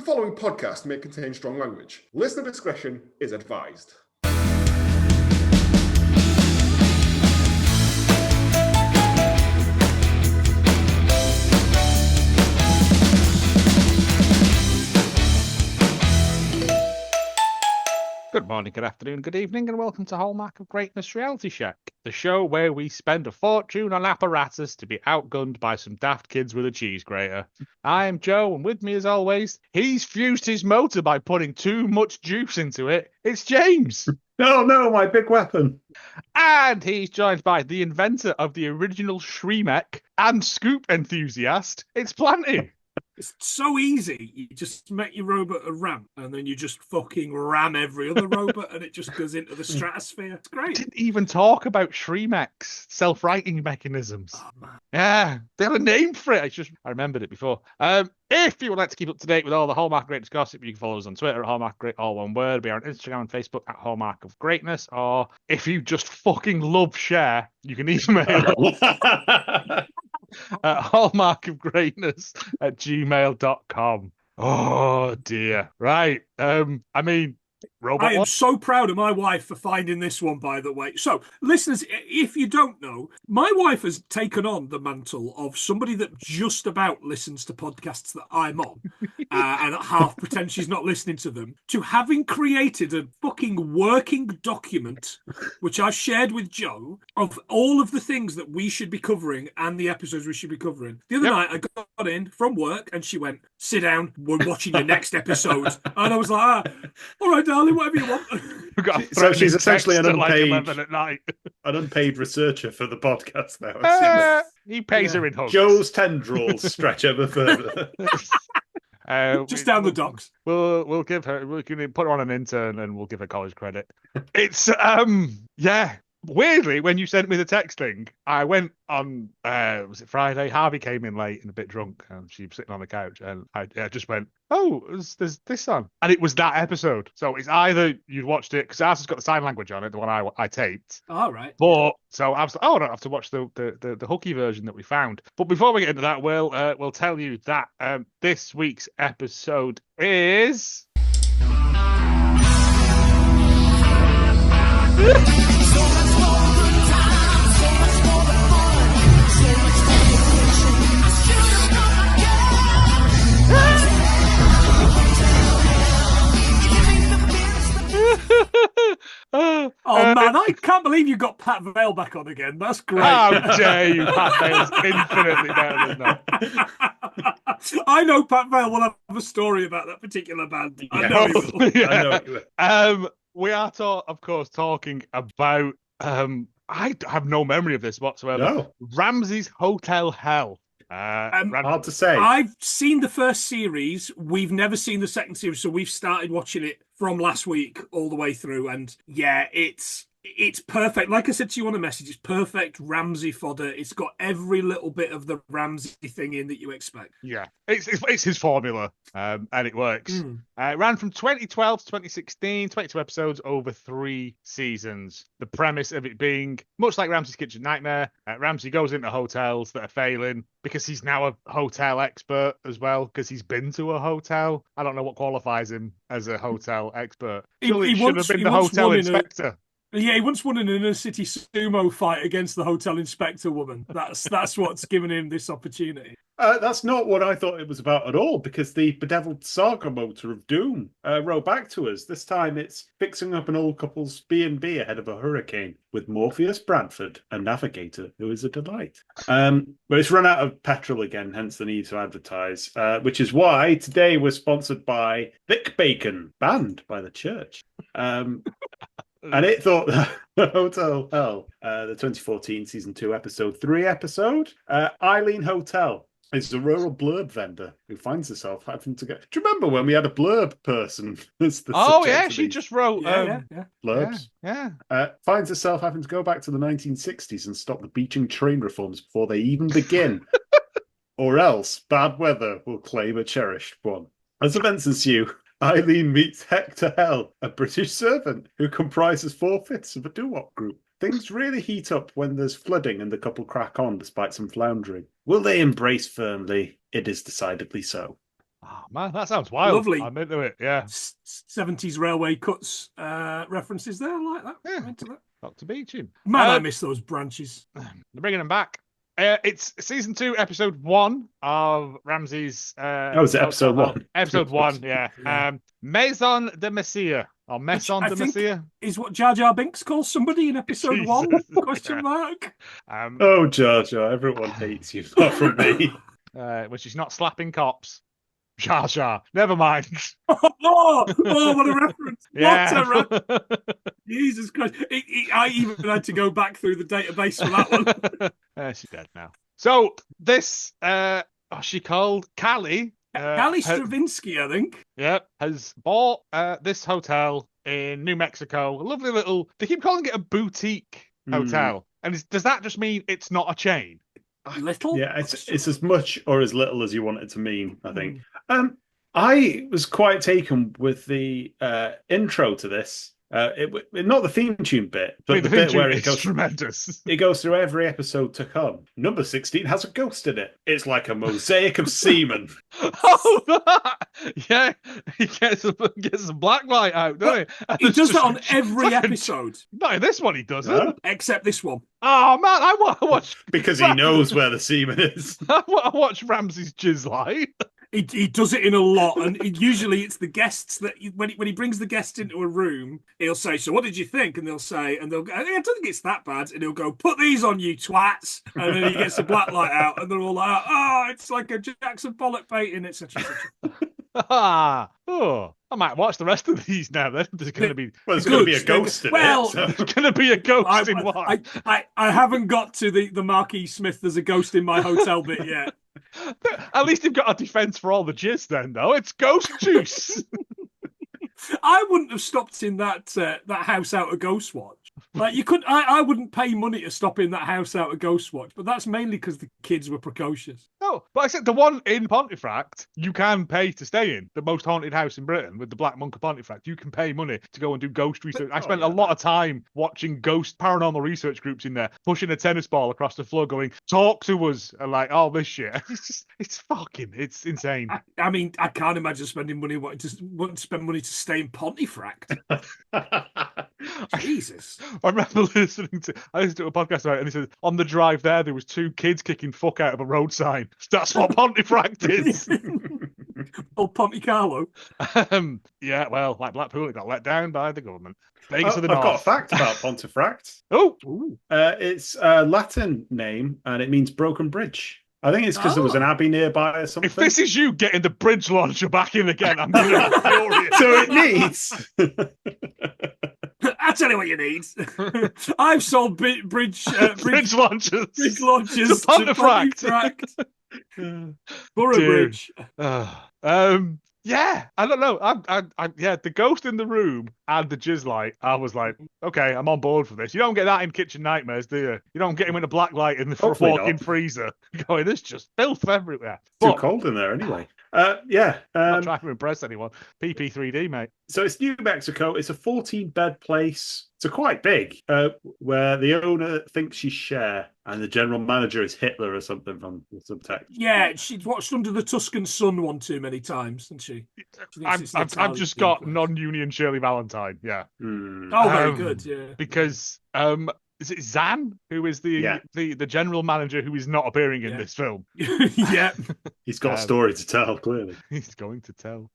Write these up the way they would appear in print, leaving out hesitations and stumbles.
following podcast may contain strong language. Listener discretion is advised. Good morning, good afternoon, good evening, and welcome to Hallmark of Greatness Reality Check, the show where we spend a fortune on apparatus to be outgunned by some daft kids with a cheese grater. I am Joe, and with me as always, he's fused his motor by putting too much juice into it. It's James. No, my big weapon. And he's joined by the inventor of the original Shremek and scoop enthusiast. It's Planty. It's so easy. You just make your robot a ram, and then you just fucking ram every other robot, and it just goes into the stratosphere. It's I great. didn't even talk about Shremek's self-writing mechanisms. Oh, man. Yeah, they had a name for it. I remembered it before. If you would like to keep up to date with all the Hallmark Greatness gossip, you can follow us on Twitter at Hallmark Great, all one word. We are on Instagram and Facebook at Hallmark of Greatness. Or if you just fucking love Cher, you can email at hallmarkofgreatness@gmail.com. Oh dear. Right. Robot I am one? so proud of my wife for finding this one, by the way. So, listeners, if you don't know, my wife has taken on the mantle of somebody that just about listens to podcasts that I'm on and half pretends she's not listening to them, to having created a fucking working document, which I've shared with Joe, of all of the things that we should be covering and the episodes we should be covering. The other night, I got in from work and she went, "Sit down, we're watching your next episode." And I was like, all right, darling, whatever you want. So she's essentially an unpaid, 11 at night. an unpaid researcher for the podcast now. He pays her in hugs. Joe's tendrils stretch ever further. Just down the docks. We'll give her. We can put her on an intern, and we'll give her college credit. It's yeah. Weirdly, when you sent me the text thing, I went on. Was it Friday? Harvey came in late and a bit drunk, and she was sitting on the couch, and I just went, "Oh, there's this on," and it was that episode. So it's either you'd watched it because ours has got the sign language on it, the one I taped. All right. But so I was like, oh, I don't have to watch the hooky version that we found. But before we get into that, we'll tell you that this week's episode is. Oh man, I can't believe you got Pat Vale back on again. That's great. How dare you, Pat Vale's infinitely better than that. I know Pat Vale will have a story about that particular band. I know he will. Yeah. I know you will. We are, of course, talking about. I have no memory of this whatsoever. No. Ramsay's Hotel Hell. Hard to say. I've seen the first series. We've never seen the second series, so we've started watching it from last week all the way through. And yeah, it's perfect. Like I said to you on the message, it's perfect Ramsay fodder. It's got every little bit of the Ramsay thing in that you expect. Yeah, it's his formula, and it works. It ran from 2012 to 2016, 22 episodes over 3 seasons. The premise of it being, much like Ramsay's Kitchen Nightmare, Ramsay goes into hotels that are failing because he's now a hotel expert as well, because he's been to a hotel. I don't know what qualifies him as a hotel expert. He should have been the hotel inspector. Yeah, he once won an inner city sumo fight against the hotel inspector woman. That's what's given him this opportunity. That's not what I thought it was about at all, because the bedeviled saga motor of doom wrote back to us. This time it's fixing up an old couple's B&B ahead of a hurricane with Morpheus Bradford, a navigator who is a delight. But it's run out of petrol again, hence the need to advertise, which is why today we're sponsored by Vic Bacon, banned by the church. And it thought that Hotel Hell, the 2014 season 2 episode 3 episode, Eileen Hotel is a rural blurb vendor who finds herself having to go. Do you remember when we had a blurb person? As the Yeah, she just wrote blurbs. Yeah. Finds herself having to go back to the 1960s and stop the beaching train reforms before they even begin. Or else bad weather will claim a cherished one. As events ensue, Eileen meets Hector Hell, a British servant who comprises 4/5 of a doo-wop group. Things really heat up when there's flooding and the couple crack on despite some floundering. Will they embrace firmly? It is decidedly so. Oh man, that sounds wild. Lovely. I'm into it. Yeah. 70s railway cuts references there. I like that. Yeah. I'm into that. Dr. Beecham. Man, I miss those branches. They're bringing them back. It's season 2, episode 1 of Ramsey's. Was it episode 1? Episode 1, yeah. Maison de Messia. Or Maison de Messia. Is what Jar Jar Binks calls somebody in episode Jesus. 1? Question mark. Oh, Jar Jar, everyone hates you, apart from me. When she's not slapping cops. Jar Jar. Never mind. Oh, what a reference. Yeah. What a reference. Jesus Christ. I even had to go back through the database for that one. She's dead now. So, this, she called Callie. Callie Stravinsky, I think. Yep, has bought this hotel in New Mexico. A lovely little, they keep calling it a boutique hotel. And does that just mean it's not a chain? Little? Yeah, it's as much or as little as you want it to mean, I think. I was quite taken with the intro to this. Not the theme tune bit, but the bit where it goes tremendous. It goes through every episode to come. Number 16 has a ghost in it. It's like a mosaic of semen. Oh, that! Yeah, he gets a black light out, doesn't he? He does that on every episode. Not in this one, he doesn't. No? Except this one. Oh man, I want to watch because he knows where the semen is. I want to watch Ramsey's jizz light. He does it in a lot, and usually it's the guests that when he brings the guests into a room, he'll say, "So what did you think?" And they'll go, "I don't think it's that bad." And he'll go, "Put these on, you twats!" And then he gets the black light out, and they're all like, "Oh, it's like a Jackson Pollock painting, etc." Oh, I might watch the rest of these now. Then there's going to be there's going to be a ghost in it. So. There's going to be a ghost in one. I haven't got to the Marquis Smith. There's a ghost in my hotel bit yet. At least you've got a defense for all the jizz then, though. It's ghost juice. I wouldn't have stopped in that house out of Ghostwatch. Like you could, I wouldn't pay money to stop in that house out of Ghostwatch, but that's mainly because the kids were precocious. No, but I said the one in Pontefract, you can pay to stay in the most haunted house in Britain with the Black Monk of Pontefract. You can pay money to go and do ghost research. I spent a lot of time watching ghost paranormal research groups in there, pushing a tennis ball across the floor, going, "Talk to us," and like, "Oh, this shit." It's insane. I mean, I can't imagine spending money wanting to spend money to stay in Pontefract. Jesus. I remember listening to a podcast about it, and he said on the drive there was 2 kids kicking fuck out of a road sign. That's what Pontefract is. Oh, Ponte Carlo. Yeah, well, like Blackpool, it got let down by the government. I've got a fact about Pontefract. It's a Latin name, and it means broken bridge. I think it's because there was an abbey nearby or something. If this is you getting the bridge launcher back in again, I'm going to be furious. So it needs... I tell you what you need. I've sold bridge launchers. Bridge launchers to Pontefract. Borough Bridge. Yeah, I don't know. Yeah, the ghost in the room and the jizz light. I was like, okay, I'm on board for this. You don't get that in Kitchen Nightmares, do you? You don't get him in a black light in the walk-in freezer. Going, there's just filth everywhere. Too cold in there anyway. Yeah. Not trying to impress anyone. PP3D, mate. So it's New Mexico. It's a 14-bed place. So quite big, where the owner thinks she's Cher and the general manager is Hitler or something from the subtext. Yeah, she's watched Under the Tuscan Sun one too many times, hasn't she? I've just got non-union Shirley Valentine, yeah. Oh, very good, yeah. Because is it Zan who is the general manager who is not appearing in this film? Yeah. He's got a story to tell, clearly. He's going to tell.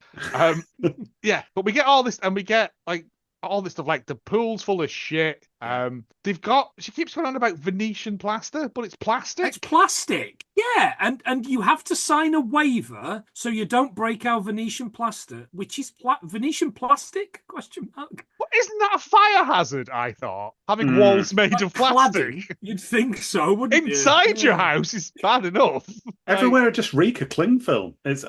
Yeah, but we get all this, and we get like all this stuff, like the pool's full of shit. She keeps going on about Venetian plaster, but it's plastic. It's plastic, yeah, and you have to sign a waiver so you don't break our Venetian plaster, which is Venetian plastic? Question mark. Well, isn't that a fire hazard? I thought having walls made of plastic. Cladding. You'd think so, wouldn't you? Inside your house is bad enough. Everywhere just reek of cling film. It's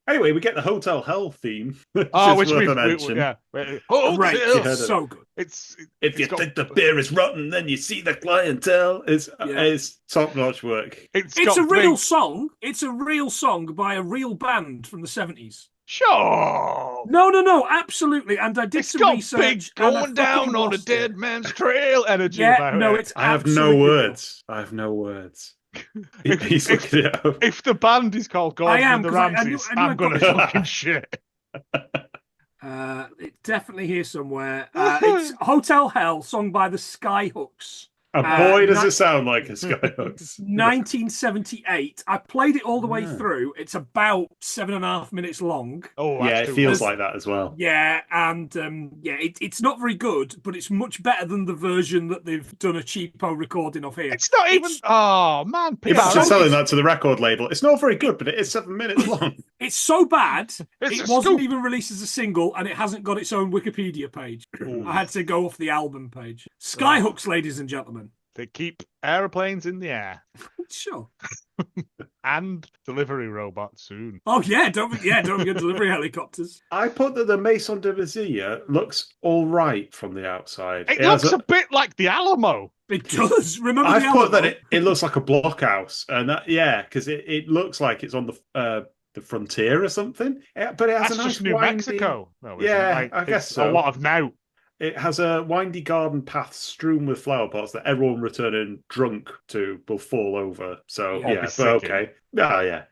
Anyway, we get the Hotel Hell theme. Which yeah. Right, so good. If you think the beer is rotten, then you see the clientele. It's top-notch work. It's a real song. It's a real song by a real band from the 70s. Sure. No, absolutely. And I did some research. Big going down on a dead man's trail energy. Yeah, no, it's I have no words. He's looking it up. If the band is called I Gordon am, and the 'cause I knew- Ramsays, I knew I'm I'd going to got it. fucking shit. It's definitely here somewhere. It's Hotel Hell, sung by the Skyhooks. And boy, does ni- it sound like a Skyhooks. 1978. I played it all the way Yeah. through. It's about 7.5 minutes long. Oh, Yeah, that's it too feels long. like that as well. Yeah, and it's not very good, but it's much better than the version that they've done a cheapo recording of here. It's not even. Oh man, Imagine so- selling that to the record label. It's not very good, but it is 7 minutes long. It's so bad, It's it a wasn't scoop. even released as a single, and it hasn't got its own Wikipedia page. I had to go off the album page. Skyhooks, ladies and gentlemen. They keep aeroplanes in the air Sure. and delivery robots soon. Oh yeah, don't forget delivery helicopters. I put that the Maison de Vizilla looks all right from the outside. It has looks a bit like the Alamo. It does. Remember I've the put Alamo? that it looks like a blockhouse, and because it looks like it's on the frontier or something. But it has That's a nice just New windy- Mexico. No, isn't Yeah, it? I guess it's so. A lot of now. It has a windy garden path strewn with flower pots that everyone returning drunk to will fall over. So Yeah. yeah, Be but sick, okay. Yeah.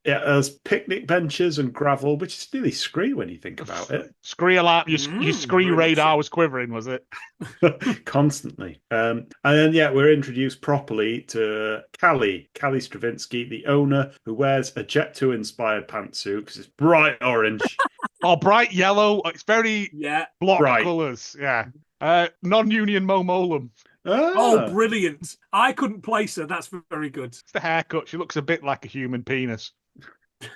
It has picnic benches and gravel, which is really scree when you think about it. Scree alarm. Your scree very radar much so. was quivering, was it? Constantly. And then, we're introduced properly to Callie Stravinsky, the owner, who wears a Jet2 inspired pantsuit because it's bright orange. Oh, bright yellow. It's very Yeah. block Right. colours. Yeah. Non-union Momolum. Oh, brilliant. I couldn't place her. That's very good. It's the haircut. She looks a bit like a human penis.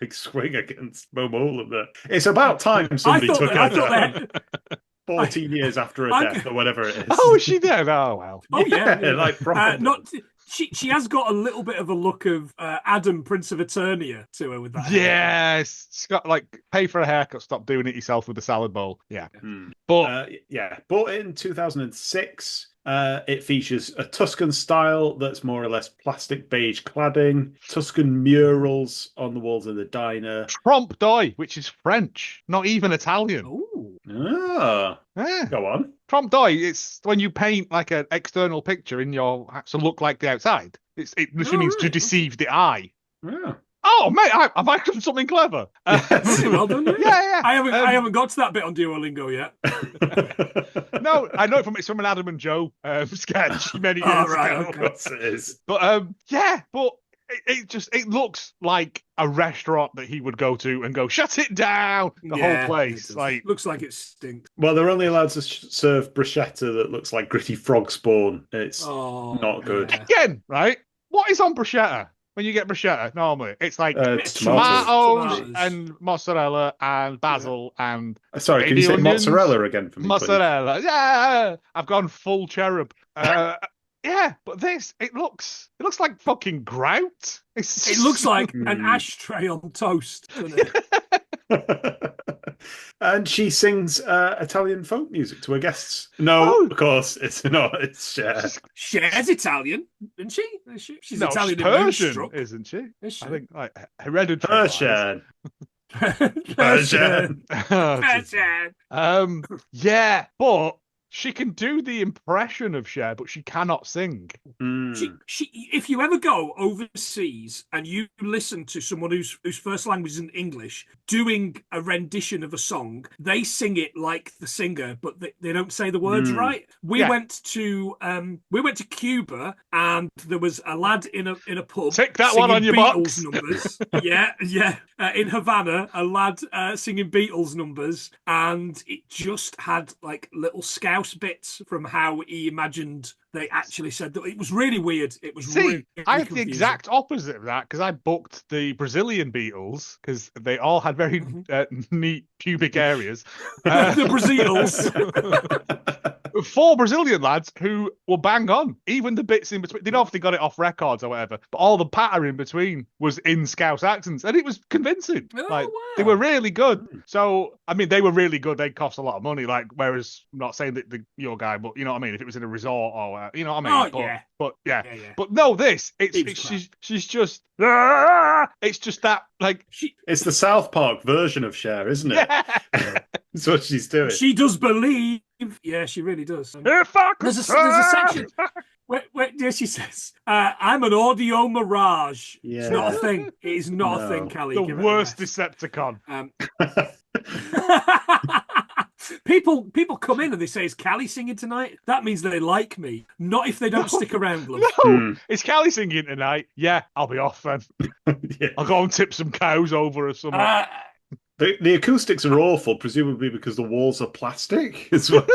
Big swing against Momola there. It's about time somebody I took thought her that- down. 14 years after her I- death or whatever it is. Oh, is she dead? Oh, well. Oh yeah, like proper. She has got a little bit of a look of Adam, Prince of Eternia, to her with that. haircut. Yes. It's got pay for a haircut. Stop doing it yourself with the salad bowl. Yeah. Hmm. But Bought in 2006. It features a Tuscan style that's more or less plastic beige cladding, Tuscan murals on the walls of the diner. trompe d'oeil, which is French, not even Italian. Ooh. Ah, Yeah. go on. Trompe d'oeil, it's when you paint like an external picture in your house to look like the outside. It literally means to right. deceive the eye. Yeah. Oh, mate, have I done something clever? Yes. Well done. Yeah. I haven't got to that bit on Duolingo yet. No, I know it's from an Adam and Joe sketch many years Oh, right, ago. Of course it is. But but it looks like a restaurant that he would go to and go, shut it down. The Yeah, whole place, it does. like looks like it stinks. Well, they're only allowed to serve bruschetta that looks like gritty frog spawn. It's Oh, not good. yeah. again, right? What is on bruschetta? When you get bruschetta, normally it's like Tomatoes. tomatoes and mozzarella and basil and Sorry, can you say onions, mozzarella again for me, mozzarella. Yeah, I've gone full cherub. Yeah, but it looks like fucking grout. It looks like an ashtray on toast, doesn't it? please? And she sings Italian folk music to her guests. No, Oh. of course, it's not. It's Cher. Cher's Italian, isn't she? She's no, Italian she's in Persian, Moonstruck. isn't she? Is she? I think like hereditary. Persian. Persian. Oh, Jesus. Persian. Yeah, but she can do the impression of Cher, but she cannot sing. Mm. If you ever go overseas and you listen to someone whose first language isn't English doing a rendition of a song, they sing it like the singer, but they don't say the words right. We went to Cuba, and there was a lad in a pub. Tick that one on your Beatles box. numbers. yeah. In Havana, a lad singing Beatles numbers, and it just had like little scouse bits from how he imagined they actually said that. It was really weird. It was really I had the confusing. exact opposite of that because I booked the Brazilian Beatles because they all had very neat pubic areas. The Brazils. 4 Brazilian lads who were bang on. Even the bits in between, they'd obviously got it off records or whatever, but all the patter in between was in Scouse accents, and it was convincing. Oh, They wow. were really good. So, I mean, they were really good. They cost a lot of money. Whereas, I'm not saying that your guy, but you know what I mean. If it was in a resort or you know what I mean. Oh, But yeah. But no, she's just. It's just that like. It's the South Park version of Cher, isn't it? That's what she's doing. She does believe. Yeah, she really does. If I could There's a section Yeah, she says, I'm an audio mirage. Yeah. It's not a thing. It is not a thing, No. Callie. The Give it a worst rest. Decepticon. People come in and they say, "Is Callie singing tonight?" That means they like me. Not if they don't stick around, love. No, is Callie singing tonight? Yeah, I'll be off then. Yeah. I'll go and tip some cows over or something. The acoustics are awful, presumably because the walls are plastic as well.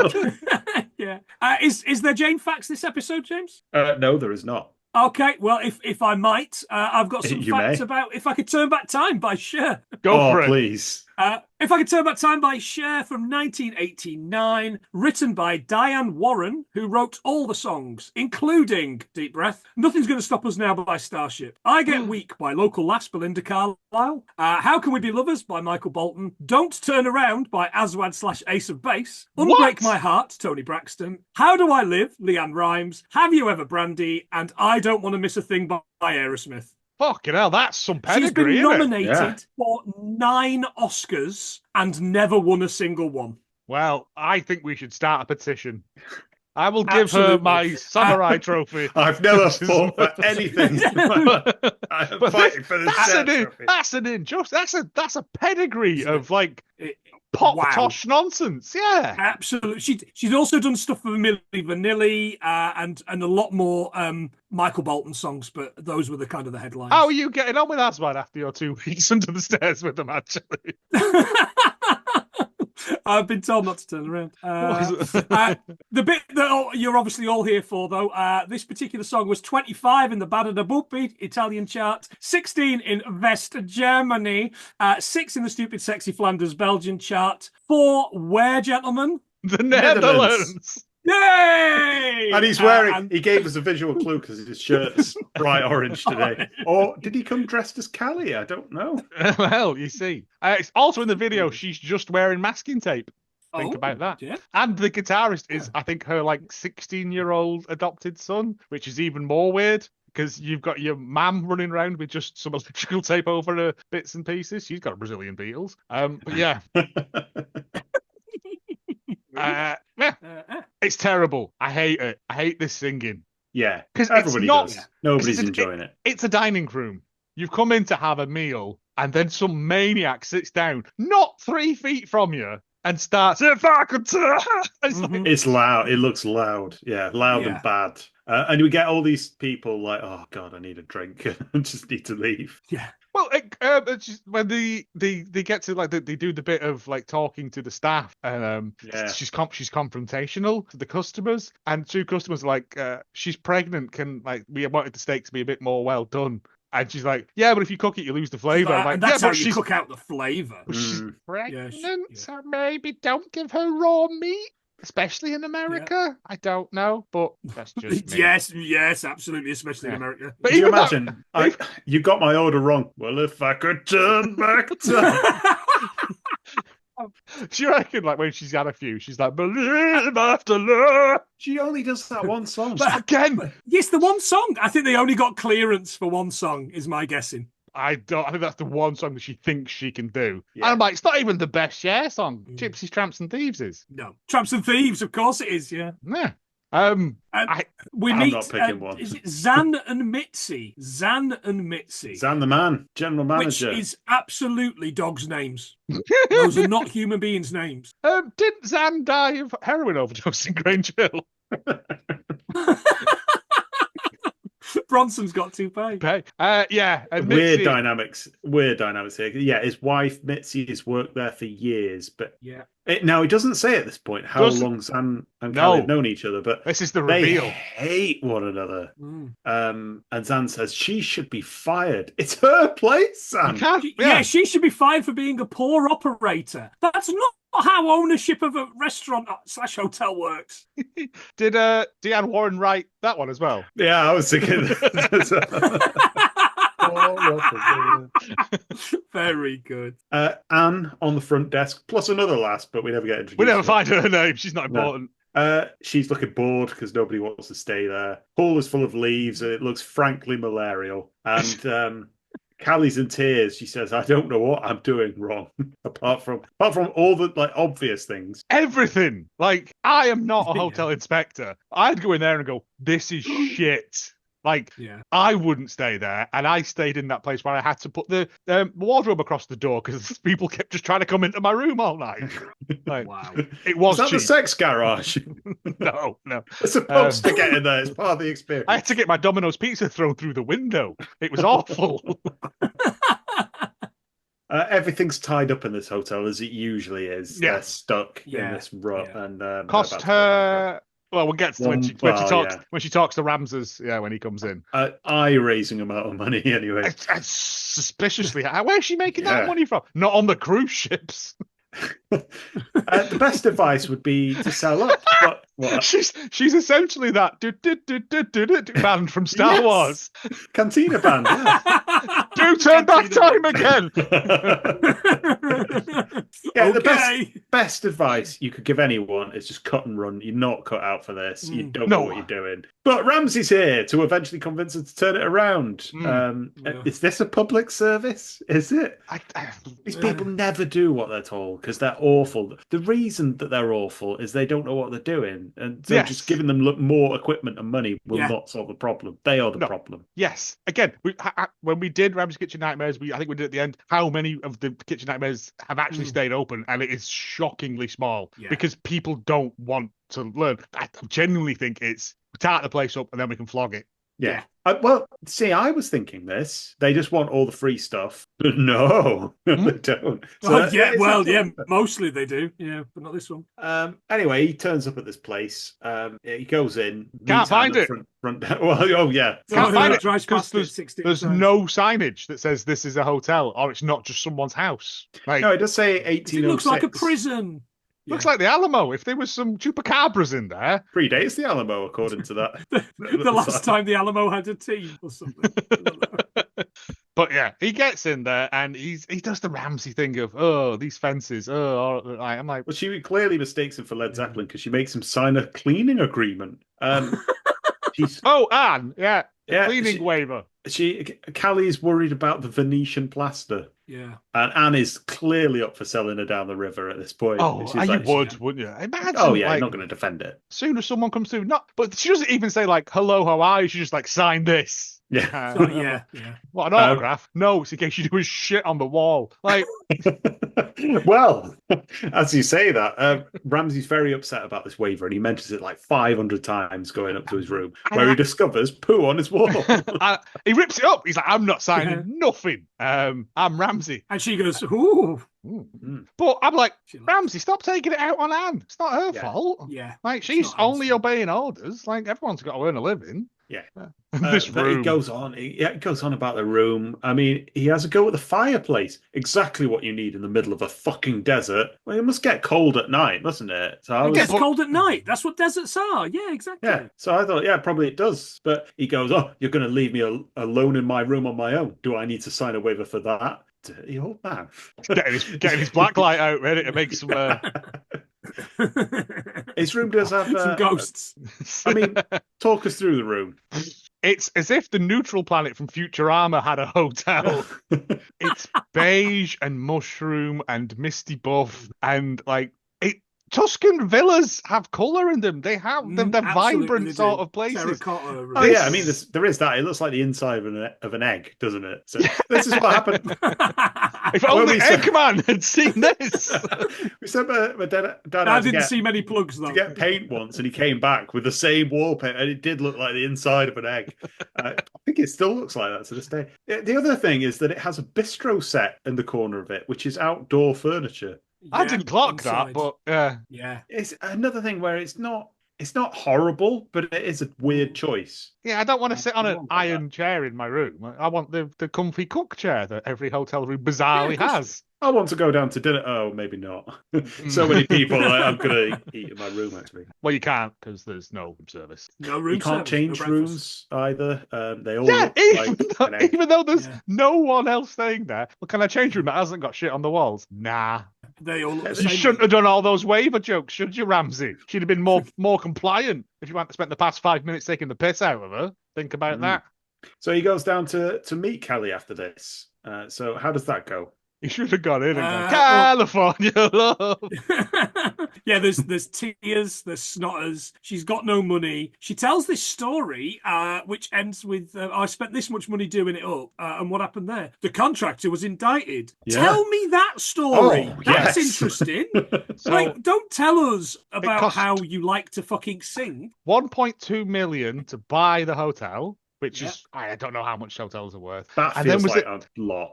Yeah. Is there Jane facts this episode, James? No, there is not. Okay, well, if I might, I've got some You facts may. about If I Could Turn Back Time by Cher. Go for it. Please. If I Could Turn Back Time by Cher from 1989, written by Diane Warren, who wrote all the songs, including, deep breath, Nothing's Gonna Stop Us Now by Starship, I Get Weak by local lass Belinda Carlisle, How Can We Be Lovers by Michael Bolton, Don't Turn Around by Aswad/Ace of Base, Unbreak My Heart, Tony Braxton, How Do I Live, Leanne Rimes, Have You Ever Brandy, and I Don't Want to Miss a Thing by Aerosmith. Fucking hell, that's some pedigree, She's been isn't it? nominated for 9 Oscars and never won a single one. Well, I think we should start a petition. I will give her Absolutely. my samurai trophy. I've never fought for anything. I am But fighting for this trophy. That's a pedigree of like pop Wow. tosh nonsense. Yeah. Absolutely. She's also done stuff for Milli Vanilli and a lot more Michael Bolton songs, but those were the kind of the headlines. How are you getting on with Aswad after your 2 weeks under the stairs with them, actually? I've been told not to turn around. The bit that you're obviously all here for, though, this particular song was 25 in the Bada da Boopy Italian chart, 16 in West Germany, 6 in the Stupid Sexy Flanders Belgian chart, 4 where, gentlemen? The Netherlands. Yay! And he's wearing, he gave us a visual clue because his shirt's bright orange today. Or did he come dressed as Callie? I don't know. Well, you see. It's also in the video, she's just wearing masking tape. Think about that. Yeah. And the guitarist is, I think, her like 16-year-old adopted son, which is even more weird because you've got your mum running around with just some electrical tape over her bits and pieces. She's got a Brazilian Beatles. But yeah. It's terrible. I hate it. I hate this singing. Yeah, because everybody does. Nobody's enjoying it. It's a dining room. You've come in to have a meal, and then some maniac sits down, not 3 feet from you, and starts. If I could turn. It's loud. It looks loud. Yeah, loud and bad. And we get all these people like, oh god, I need a drink. I just need to leave. Yeah. Well, it's just when they get to like they do the bit of like talking to the staff, and she's confrontational to the customers, and 2 customers are like, she's pregnant. Can like we wanted the steak to be a bit more well done, and she's like, yeah, but if you cook it, you lose the flavor. And Like, that's yeah, how but you cook out the flavor. She's pregnant, Yeah. so maybe don't give her raw meat. Especially in America, I don't know, but that's just me. Yes, absolutely, especially in America. But you imagine, you got my order wrong. Well, if I could turn back time. Do you reckon, like, when she's had a few, she's like, believe after love? She only does that one song. But again, yes, the one song. I think they only got clearance for one song, is my guessing. I think that's the one song that she thinks she can do. Yeah. And I'm like, it's not even the best Cher song. Gypsies, Tramps and Thieves is. No. Tramps and Thieves, of course it is, yeah. Yeah. We I'm meet, not picking one. Is it Zan and Mitzi? Zan and Mitzi. Zan the man, general manager. Which is absolutely dogs' names. Those are not human beings' names. Didn't Zan die of heroin overdose in Grange Hill? Bronson's got to pay. Yeah. And Weird dynamics here. Yeah, his wife Mitzi has worked there for years, but now he doesn't say at this point how long Zan and Callie have known each other, but this is the reveal. They hate one another. And Zan says she should be fired. It's her place, Zan. Yeah, she should be fired for being a poor operator. That's not how ownership of a restaurant / hotel works. Did Deanne Warren write that one as well? Yeah, I was thinking. Very good. Anne on the front desk, plus another lass, but we never get introduced. We never find her name. She's not important. She's looking bored because nobody wants to stay there. Hall is full of leaves and it looks frankly malarial. And Callie's in tears. She says, "I don't know what I'm doing wrong, apart from all the like obvious things." Everything. Like, I am not a hotel inspector. I'd go in there and go, this is shit. Like, I wouldn't stay there. And I stayed in that place where I had to put the wardrobe across the door because people kept just trying to come into my room all night. Like, Wow. It was Is that cheap. the sex garage? No. It's supposed to get in there. It's part of the experience. I had to get my Domino's pizza thrown through the window. It was awful. Everything's tied up in this hotel as it usually is. Yeah. They're stuck in this rut, and cost her. Well, we'll get to when she talks to Ramses. Yeah, when he comes in. Eye-raising amount of money, anyway. Suspiciously, where's she making that money from? Not on the cruise ships. The best advice would be to sell up. What? She's essentially that band from Star Wars. Cantina band, yeah. Do turn back time again. The best advice you could give anyone is just cut and run. You're not cut out for this. You don't know what you're doing. But Ramsey's here to eventually convince her to turn it around. Is this a public service? Is it? These people never do what they're told because they're awful. The reason that they're awful is they don't know what they're doing. And so just giving them more equipment and money will not solve the problem. They are the problem. Yes. Again, when we did Ramsey's Kitchen Nightmares, I think we did at the end, how many of the Kitchen Nightmares have actually stayed open? And it is shockingly small because people don't want to learn. I genuinely think it's start the place up and then we can flog it. Yeah. Well, see, I was thinking this. They just want all the free stuff. But no, they don't. So mostly they do. Yeah, but not this one. Anyway, he turns up at this place. He goes in. Can't find it. Can't find it. Because there's no signage that says this is a hotel or it's not just someone's house. Like, no, it does say 1806. It looks like a prison. Looks like the Alamo. If there was some chupacabras in there. Predates the Alamo, according to that. the last time the Alamo had a team or something. But yeah, he gets in there and he does the Ramsey thing of, these fences. I'm like... Well, she clearly mistakes him for Led Zeppelin because she makes him sign a cleaning agreement. Anne. Cleaning waiver. Callie's worried about the Venetian plaster. Yeah. And Anne is clearly up for selling her down the river at this point. Wouldn't you? Imagine, you're not going to defend it. As soon as someone comes through, but she doesn't even say like, hello, how are you? She just like, sign this. Yeah. What, an autograph? No, it's in case you do his shit on the wall. Like, well, as you say that, Ramsey's very upset about this waiver, and he mentions it like 500 times going up to his room, where he discovers poo on his wall. He rips it up. He's like, I'm not signing nothing. I'm Ramsey. And she goes, ooh. But I'm like, Ramsey, stop taking it out on Anne. It's not her fault. Yeah. Like, she's only obeying orders. Like, everyone's got to earn a living. Yeah. This room. It goes on. It goes on about the room. I mean, he has a go at the fireplace. Exactly what you need in the middle of a fucking desert. Well, it must get cold at night, mustn't it? It gets cold at night. That's what deserts are. Yeah, exactly. Yeah. So I thought, probably it does. But he goes, you're going to leave me alone in my room on my own. Do I need to sign a waiver for that? Dirty old man. Getting his black light out, ready to make some... His room does have some ghosts. I mean, talk us through the room. It's as if the neutral planet from Futurama had a hotel. It's beige and mushroom and misty buff and like Tuscan villas have colour in them. They have them. They're vibrant sort of places. I mean, there is that. It looks like the inside of an egg, doesn't it? So this is what happened. If only Eggman had seen this. We said my dad I didn't see many plugs though. To get paint once, and he came back with the same wallpaper, and it did look like the inside of an egg. I think it still looks like that to this day. The other thing is that it has a bistro set in the corner of it, which is outdoor furniture. I didn't clock that, but yeah, it's another thing where it's not horrible, but it is a weird choice. Yeah, I don't want to sit on an iron chair in my room. I want the comfy cook chair that every hotel room bizarrely has. I want to go down to dinner. Oh, maybe not. So many people. I'm going to eat in my room, actually. Well, you can't because there's no room service. No room You can't service, change no rooms either. They all even though there's no one else staying there. Well, can I change a room that hasn't got shit on the walls? Nah. They all look the You same. shouldn't have done all those waiver jokes, should you, Ramsey? She'd have been more compliant if you hadn't spent the past 5 minutes taking the piss out of her. Think about that. So he goes down to meet Kelly after this. So how does that go? He should have gone in and gone, well- California love. Yeah, there's tears, there's snotters. She's got no money. She tells this story, which ends with, "I spent this much money doing it up," and what happened there? The contractor was indicted. Yeah. Tell me that story. Oh, That's yes. interesting. So Like, don't tell us about cost- how you like to fucking sing. 1.2 million to buy the hotel, which Yeah. is, I don't know how much hotels are worth. That And then feels was like it- a lot.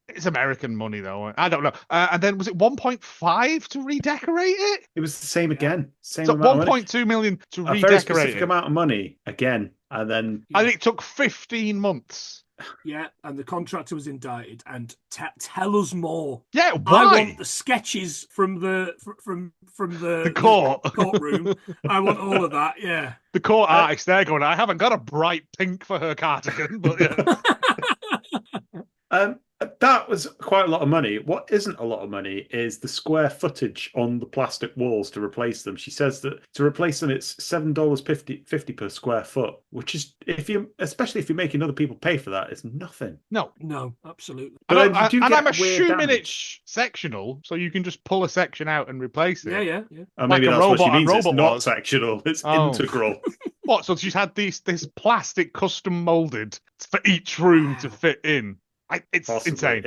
It's American money though. I don't know. And then was it 1.5 to redecorate it? It was the same again. Same So amount of money. 1.2 million to A very redecorate specific it. amount of money again. And then And it took 15 months. Yeah, and the contractor was indicted. And tell us more. Yeah, I why? want the sketches from the The court. courtroom. I want all of that. Yeah. The court artist there going, I haven't got a bright pink for her cardigan, but yeah. that was quite a lot of money. What isn't a lot of money is the square footage on the plastic walls to replace them. She says that to replace them, it's $7.50 per square foot, which is, especially if you're making other people pay for that, it's nothing. No. No, absolutely. But then you do And get I'm weird assuming damage. it's sectional, so you can just pull a section out and replace it. Yeah. Or maybe like a that's what she robot, a means. It's robot not was. sectional. It's Oh. integral. What? So she's had this plastic custom molded for each room to fit in. It's Possibly. insane.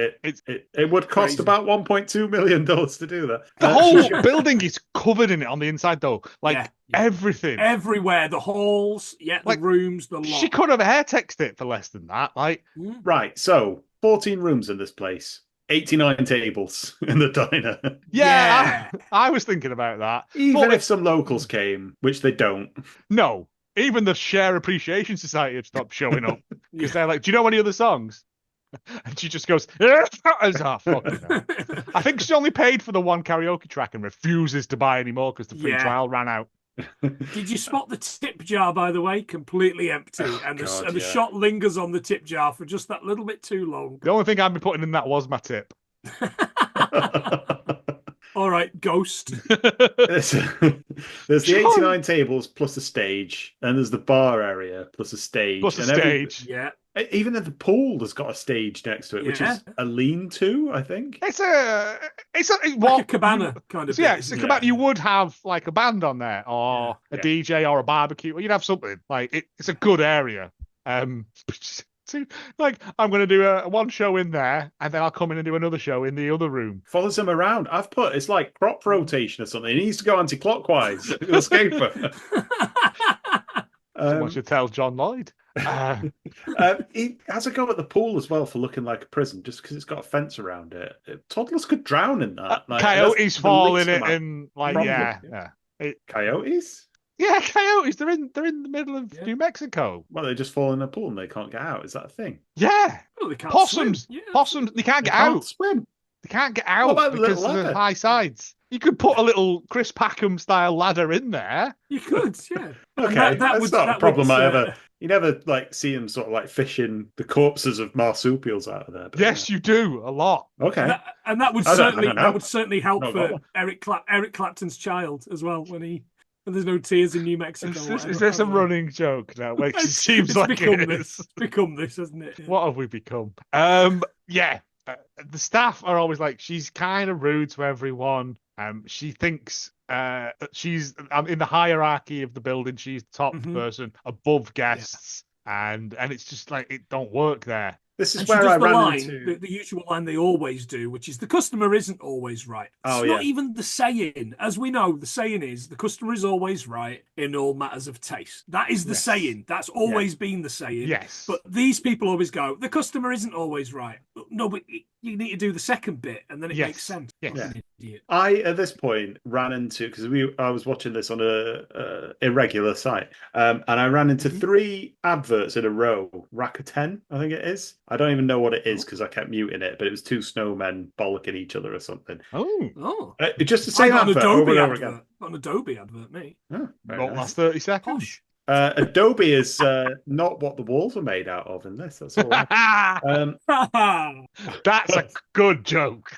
It would cost Crazy. about $1.2 million to do that. The whole building is covered in it on the inside, though. Like Yeah. everything. Everywhere, the halls, the Like, rooms, the lot. She could have hair texted it for less than that. Like, Mm. Right, so 14 rooms in this place, 89 tables in the diner. yeah, I was thinking about that. Even But if some locals came, which they don't. no, even the Share Appreciation Society have stopped showing up because they're like, "Do you know any other songs?" And she just goes, "Oh, fucking hell." I think she only paid for the one karaoke track and refuses to buy any more because the free Yeah. trial ran out. Did you spot the tip jar, by the way? Completely empty. And the shot lingers on the tip jar for just that little bit too long. The only thing I'd be putting in that was my tip. All right, Ghost. There's the 89 tables plus a stage, and there's the bar area plus a stage. Plus a and stage. Yeah. Even the pool has got a stage next to it, which is a lean-to, I think. It's a Like a cabana kind of Yeah, bit, it's a isn't it? cabana. You would have like a band on there, or a Yeah. DJ, or a barbecue, or you'd have something. Like it's a good area. Like I'm going to do one show in there, and then I'll come in and do another show in the other room. Follows him around. I've put it's like crop rotation or something. He needs to go anti-clockwise. He'll escape her. Someone should tell John Lloyd. He has a go at the pool as well for looking like a prison, just because it's got a fence around it. Toddlers could drown in that. Like, Coyotes that's the fall least in it, amount and like problem. Coyotes? yeah, coyotes. They're in the middle of New Mexico. Well, they just fall in a pool and they can't get out. Is that a thing? Yeah, Oh, they can't possums. swim. Yeah. Possums. They can't They get can't out. swim. They can't get out about the because little of the ladder? high sides. You could put a little Chris Packham style ladder in there. You could, yeah. Okay, And that's not a that problem. would, You never like see them sort of like fishing the corpses of marsupials out of there. But, Yes, you do a lot. Okay. that would I don't certainly know. help Not for got Eric Clapton's child as well when there's no tears in New Mexico. Is this a running joke now? Which it seems it's like become it this. is. It's become this, hasn't it? Yeah. What have we become? Yeah. The staff are always like, she's kind of rude to everyone. She thinks she's in the hierarchy of the building. She's the top person above guests, and it's just like it don't work there. This is And she where does I the ran line, into the usual line they always do, which is the customer isn't always right. It's not even the saying. As we know, the saying is the customer is always right in all matters of taste. That is the saying. That's always been the saying. Yes. But these people always go, the customer isn't always right. No, but you need to do the second bit, and then it makes sense. Yes. Fucking idiot. I at this point ran into because I was watching this on a irregular site, and I ran into 3 adverts in a row. Rakuten, I think it is. I don't even know what it is because I kept muting it, but it was 2 snowmen bollocking each other or something. Oh, Just the I same got an advert Adobe over and over advert. again. Got an Adobe advert, me. Oh, very Won't nice. last 30 seconds. Posh. Adobe is not what the walls are made out of in this. That's all. That's a good joke.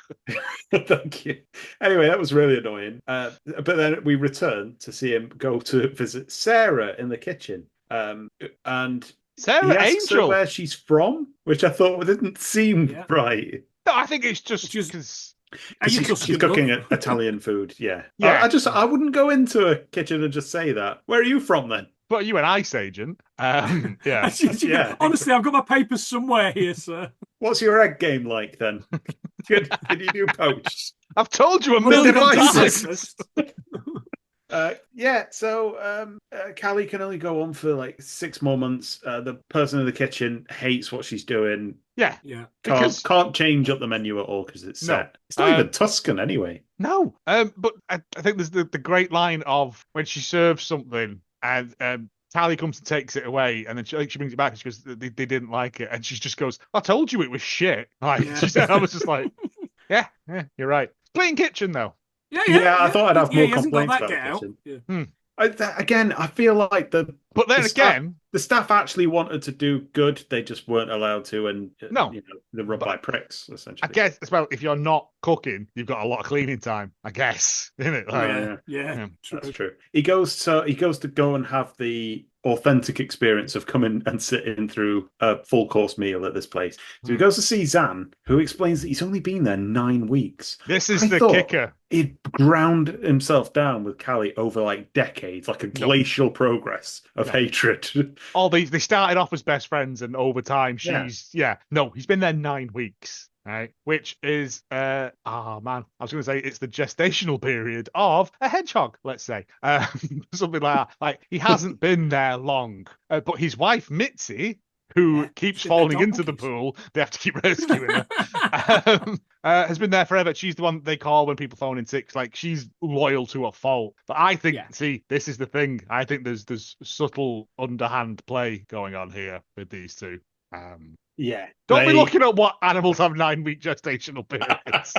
Thank you. Anyway, that was really annoying. But then we returned to see him go to visit Sarah in the kitchen. And Sarah he asks her Angel. where she's from, which I thought didn't seem Yeah. right. No, I think it's just It's because. Are you She's Tuscan cooking love? Italian food, yeah. Yeah. I wouldn't go into a kitchen and just say that. Where are you from then? But you an ICE agent? Yeah. Yeah. Honestly, I've got my papers somewhere here, sir. What's your egg game like then? Can you do poached? I've told you a Well, million no, times. So Callie can only go on for like 6 more months. The person in the kitchen hates what she's doing. Yeah. Because Can't change up the menu at all because it's No. set. It's not even Tuscan anyway. no. But I think there's the great line of when she serves something and Tally comes and takes it away, and then she brings it back and she goes, they didn't like it, and she just goes, I told you it was shit. Like she said, I was just like, yeah, you're right. Clean kitchen though. Yeah, I thought I'd have more he hasn't got complaints that about get the out. kitchen. Yeah. Again, I feel like But then again, the staff actually wanted to do good. They just weren't allowed to, and No. they're run by pricks essentially. I guess as well, if you're not cooking, you've got a lot of cleaning time. I guess, isn't it? Like, Yeah. That's true. He goes to go and have the authentic experience of coming and sitting through a full course meal at this place. So he goes to see Zan, who explains that he's only been there 9 weeks. This is I the thought kicker. He'd ground himself down with Callie over like decades, like a glacial progress of hatred. All they started off as best friends, and over time, he's been there 9 weeks. Right, which is man, I was going to say it's the gestational period of a hedgehog, let's say, something like that. Like he hasn't been there long, but his wife Mitzi, who keeps falling into the pool, they have to keep rescuing her, has been there forever. She's the one that they call when people phone in sick. Like she's loyal to a fault. But I think, see, this is the thing. I think there's subtle underhand play going on here with these two. Don't be looking at what animals have 9-week gestational periods.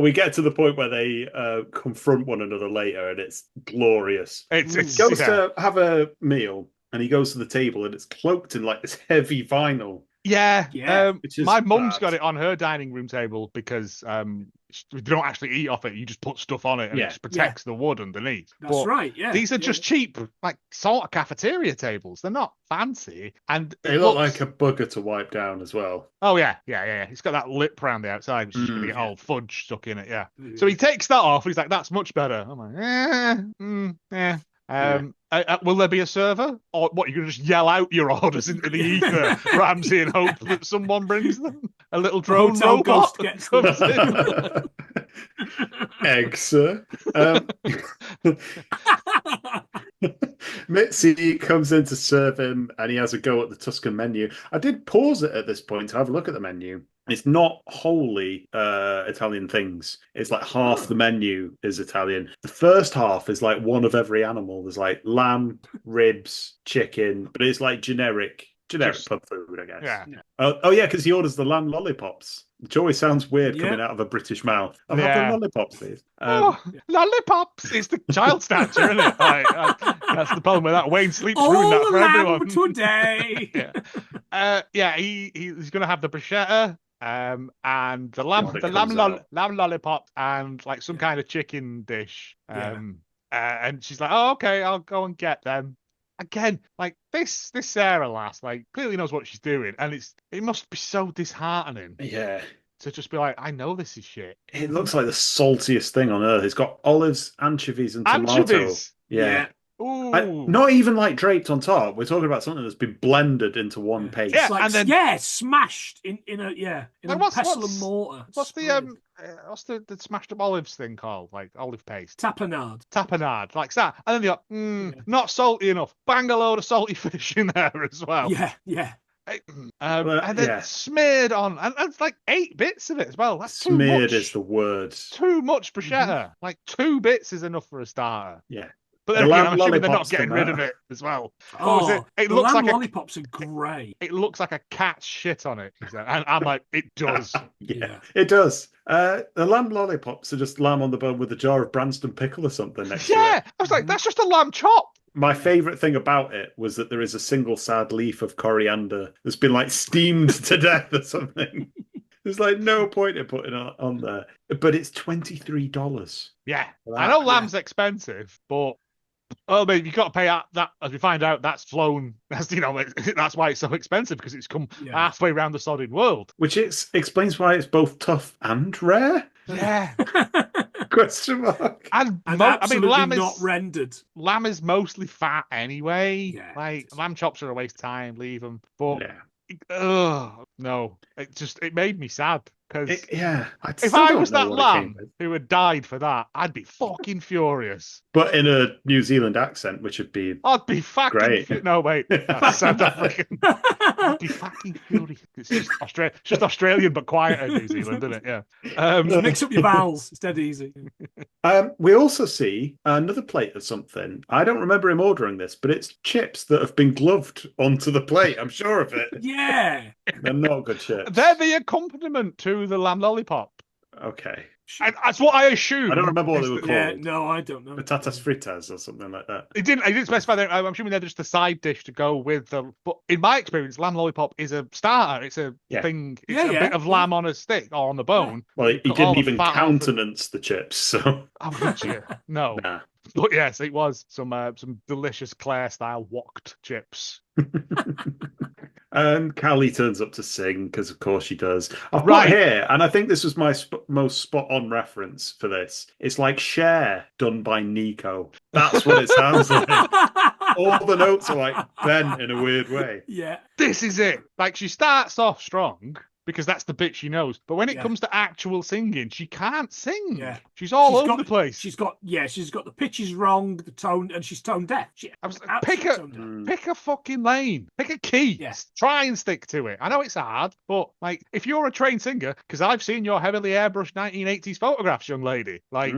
We get to the point where they confront one another later, and it's glorious. He goes to have a meal, and he goes to the table, and it's cloaked in like this heavy vinyl. My mum's got it on her dining room table because you don't actually eat off it. You just put stuff on it, and it just protects the wood underneath. That's right. Yeah, these are just cheap, like sort of cafeteria tables. They're not fancy, and they look like a bugger to wipe down as well. Oh yeah. It's got that lip around the outside, which is going to get all fudge stuck in it. Yeah. So he takes that off. He's like, "That's much better." I'm like, will there be a server, or what? You're going to just yell out your orders into the ether, Ramsey, and hope that someone brings them? A little drone robot ghost gets comes in. Egg, sir. Mitzi comes in to serve him, and he has a go at the Tuscan menu. I did pause it at this point to have a look at the menu. It's not wholly Italian things. It's like half the menu is Italian. The first half is like one of every animal. There's like lamb, ribs, chicken, but it's like generic pub food, I guess. Yeah. Because he orders the lamb lollipops, which always sounds weird coming out of a British mouth. I'll have the lollipops, please. Lollipops! It's the child snatcher, isn't it? That's the problem with that. Wayne Sleep's ruined that for everyone. Today. He's going to have the bruschetta. And the lamb lollipop and like some kind of chicken dish. And she's like, "Oh, okay, I'll go and get them." Again, like this Sarah lass, like clearly knows what she's doing, and it must be so disheartening. Yeah. To just be like, I know this is shit. It looks like the saltiest thing on earth. It's got olives, anchovies, and tomato. Yeah. Not even like draped on top. We're talking about something that's been blended into one paste. Yeah, and then smashed in a pestle and mortar. What's the smashed up olives thing called? Like olive paste. Tapenade. Like that. And then you got not salty enough. Bang a load of salty fish in there as well. Yeah. And then smeared on, and it's like 8 bits of it as well. That's smeared is the word. Too much bruschetta. Like 2 bits is enough for a starter. Yeah. But then again, I'm assuming they're not getting rid of it as well. It looks like lollipops are grey. It looks like a cat's shit on it. And I'm like, it does. Yeah, it does. The lamb lollipops are just lamb on the bone with a jar of Branston pickle or something next to it. Yeah, I was like, that's just a lamb chop. My favourite thing about it was that there is a single sad leaf of coriander that's been like steamed to death or something. There's like no point in putting it on there. But it's $23. Yeah, I know lamb's expensive, but Oh, mate, you've got to pay that. As we find out, that's flown. That's that's why it's so expensive, because it's come halfway around the sodded world. Which explains why it's both tough and rare. Yeah. Question mark. And absolutely not rendered. Lamb is mostly fat anyway. Yeah, like lamb chops are a waste of time. Leave them. But no, it made me sad. Because if I was that lamb who had died for that, I'd be fucking furious. But in a New Zealand accent, which would be great. No, wait, that's South African. I'd be fucking furious. It's just Australian, but quieter New Zealand, isn't it? Yeah. Mix up your vowels. It's dead easy. We also see another plate of something. I don't remember him ordering this, but it's chips that have been gloved onto the plate. I'm sure of it. Yeah. They're not good chips. They're the accompaniment to the lamb lollipop. Okay. That's what I assume. I don't remember what they were called. Yeah, no, I don't know. Patatas fritas or something like that. He didn't specify that. I'm assuming they're just a side dish to go with the. But in my experience, lamb lollipop is a starter. It's a thing. It's a bit of lamb on a stick or on the bone. Well, he didn't even countenance the chips, so. Oh, did you? No. Nah. But yes, it was some delicious Claire style woked chips. And Callie turns up to sing, because of course she does. I've got here, and I think this was my most spot-on reference for this. It's like Cher done by Nico. That's what it sounds like. All the notes are like bent in a weird way. Yeah. This is it. Like, she starts off strong, because that's the bit she knows. But when it comes to actual singing, she can't sing. Yeah. She's all over the place. She's got the pitches wrong, the tone, and she's tone deaf. Pick a fucking lane. Pick a key. Yes. Try and stick to it. I know it's hard, but like, if you're a trained singer, because I've seen your heavily airbrushed 1980s photographs, young lady. Like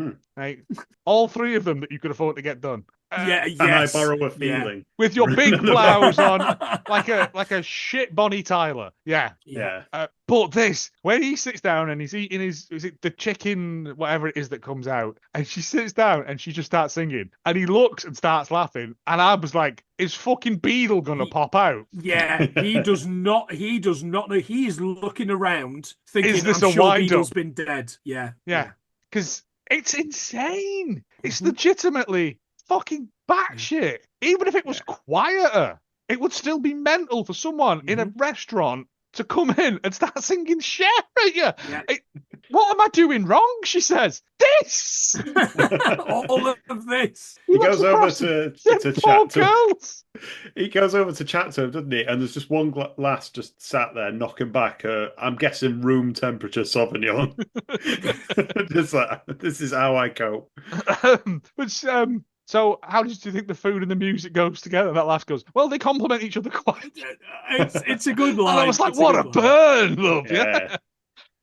all three of them that you could afford to get done. And I borrow a feeling with your big blouse on, like a shit Bonnie Tyler. Yeah. But this, when he sits down and he's eating the chicken, whatever it is that comes out, and she sits down and she just starts singing, and he looks and starts laughing, and I was like, is fucking Beadle gonna pop out? Yeah, he does not know. He's looking around thinking, is this I'm a sure wind-up? Beadle's been dead. Yeah. Because it's insane. It's legitimately fucking batshit. Even if it was quieter, it would still be mental for someone in a restaurant to come in and start singing Cher at you. Yeah. What am I doing wrong? She says, this! All of this. He goes over to chat to girls. He goes over to chat to him, doesn't he? And there's just one lass just sat there knocking back I'm guessing room temperature Sauvignon. Just like, this is how I cope. So how did you think the food and the music goes together? That last goes, well, they complement each other quite. It's a good line. And I was like, what a burn, love. Yeah. And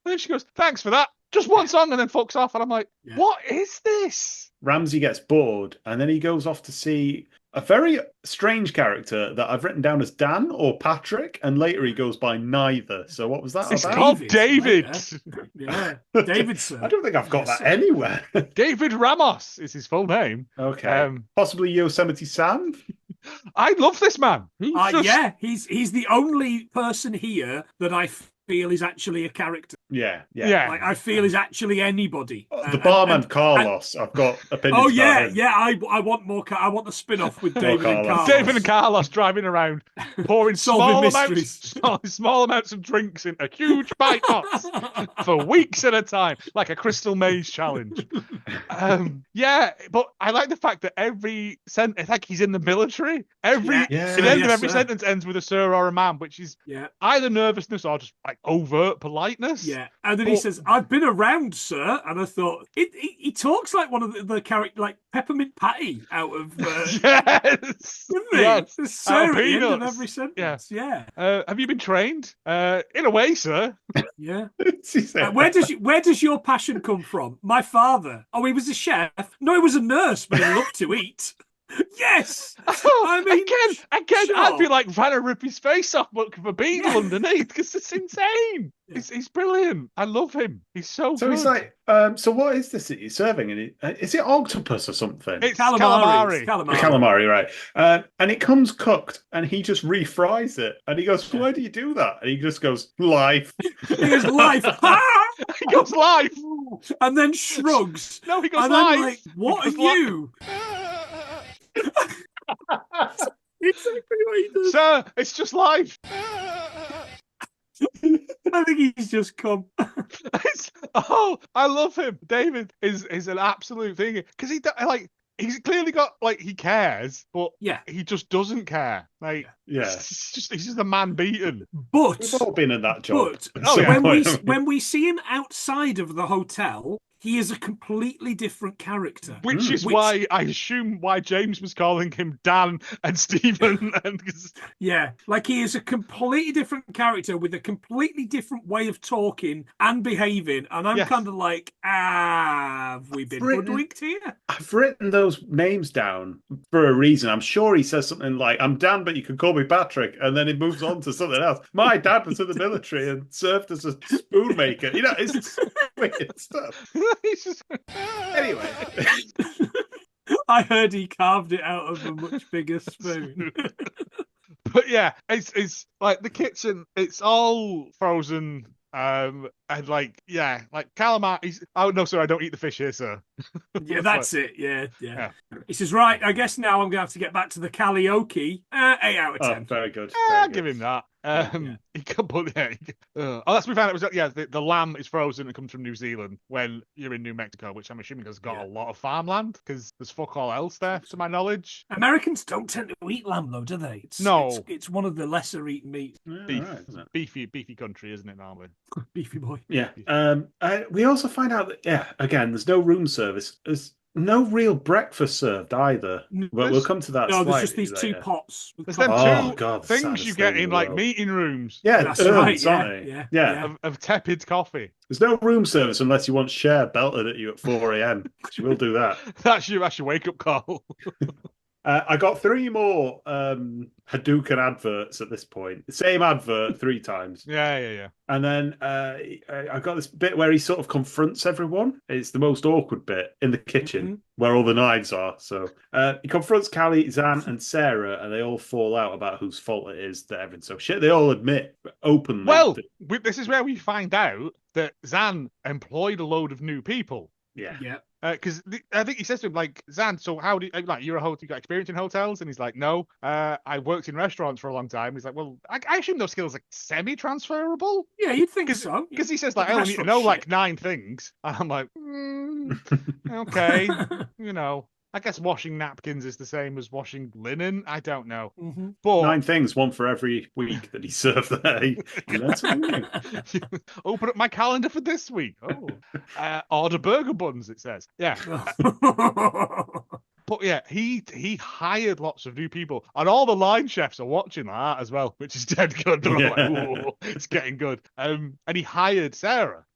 then she goes, thanks for that. Just one song, and then fucks off. And I'm like, what is this? Ramsay gets bored, and then he goes off to see a very strange character that I've written down as Dan or Patrick, and later he goes by neither. So what was that it's about? Called David. Yeah, Davidson. I don't think I've got that anywhere. David Ramos is his full name. Okay. Possibly Yosemite Sam? I love this man. Yeah, he's the only person here that I feel is actually a character. Yeah. Like, I feel is actually anybody. The barman Carlos. I've got opinions. Oh yeah, about him. I want more. I want a spin-off with David and Carlos. David and Carlos driving around, pouring small amounts of drinks into huge pint pots for weeks at a time, like a Crystal Maze challenge. But I like the fact that every sentence, like he's in the military. The end of every sentence ends with a sir or a ma'am, which is either nervousness or just like overt politeness. Yeah, and then he says, "I've been around, sir," and I thought he talks like one of the character, like Peppermint Patty out of yes, doesn't he? Yes. Sir at the end of every sentence. Yeah. Have you been trained? In a way, sir. Yeah. Where does your passion come from? My father. Oh, he was a chef. No, he was a nurse, but he loved to eat. Yes. I mean, again, sure. I'd be like trying to rip his face off, but for Beadle underneath, because it's insane. Yeah. He's brilliant. I love him. He's so good. So he's like, so what is this that you're serving? And is it octopus or something? It's calamari. Calamari, right? And it comes cooked, and he just refries it. And he goes, "Why do you do that?" And he just goes, "Life." He goes, "Life." He goes, "Life," and then shrugs. No, he goes, and "Life." Like, what are you? Exactly what he does. Sir, it's just life. I think he's just come. I love him. David is an absolute thing because he's clearly got he cares, but Yeah. he just doesn't care. Yeah. He's just a man beaten. But We've all been in that job. But Oh, yeah. when we see him outside of the hotel, he is a completely different character. Which is why I assume why James was calling him Dan and Stephen. Yeah, he is a completely different character with a completely different way of talking and behaving. And I'm kind of like, have we been hoodwinked here? I've written those names down for a reason. I'm sure he says something like, I'm Dan, but you can call me Patrick. And then he moves on to something else. My dad was in the military and served as a spoon maker. It's weird stuff. Anyway. I heard he carved it out of a much bigger spoon. But yeah, it's like the kitchen, it's all frozen. And calamari. Oh no, sir, I don't eat the fish here, sir. Yeah, that's it. Yeah. He says, right, I guess now I'm going to have to get back to the karaoke. 8 out of 10. Oh, very good. I'll give him that. He can put that's we found out was the lamb is frozen and comes from New Zealand when you're in New Mexico, which I'm assuming has got a lot of farmland because there's fuck all else there, to my knowledge. Americans don't tend to eat lamb though, do they? It's one of the lesser eaten meats. Beefy country, isn't it normally? Beefy boy. Yeah. We also find out that again, there's no room service. There's no real breakfast served either. But we'll come to that. No, there's just these two pots. There's them two things you get in meeting rooms. Yeah, that's right. Yeah. Of tepid coffee. There's no room service unless you want Cher belted at you at 4 a.m. She will do that. That's your wake up call. I got 3 more Hadouken adverts at this point. The same advert 3 times. Yeah. And then I got this bit where he sort of confronts everyone. It's the most awkward bit in the kitchen where all the knives are. So he confronts Callie, Zan, and Sarah, and they all fall out about whose fault it is that everything's so shit. They all admit openly. Well, this is where we find out that Zan employed a load of new people. Yeah. Because I think he says to him, Zan, so how do you, you got experience in hotels? And he's like, no, I worked in restaurants for a long time. He's like, well, I assume those skills are semi-transferable. Yeah, you'd think so. Because he says, I only need to know 9 things. And I'm like, okay, I guess washing napkins is the same as washing linen. I don't know. Mm-hmm. But 9 things, 1 for every week that he served there. Open up my calendar for this week. Order burger buns, it says. Yeah. But yeah, he hired lots of new people, and all the line chefs are watching that as well, which is dead good. It's getting good. And he hired Sarah,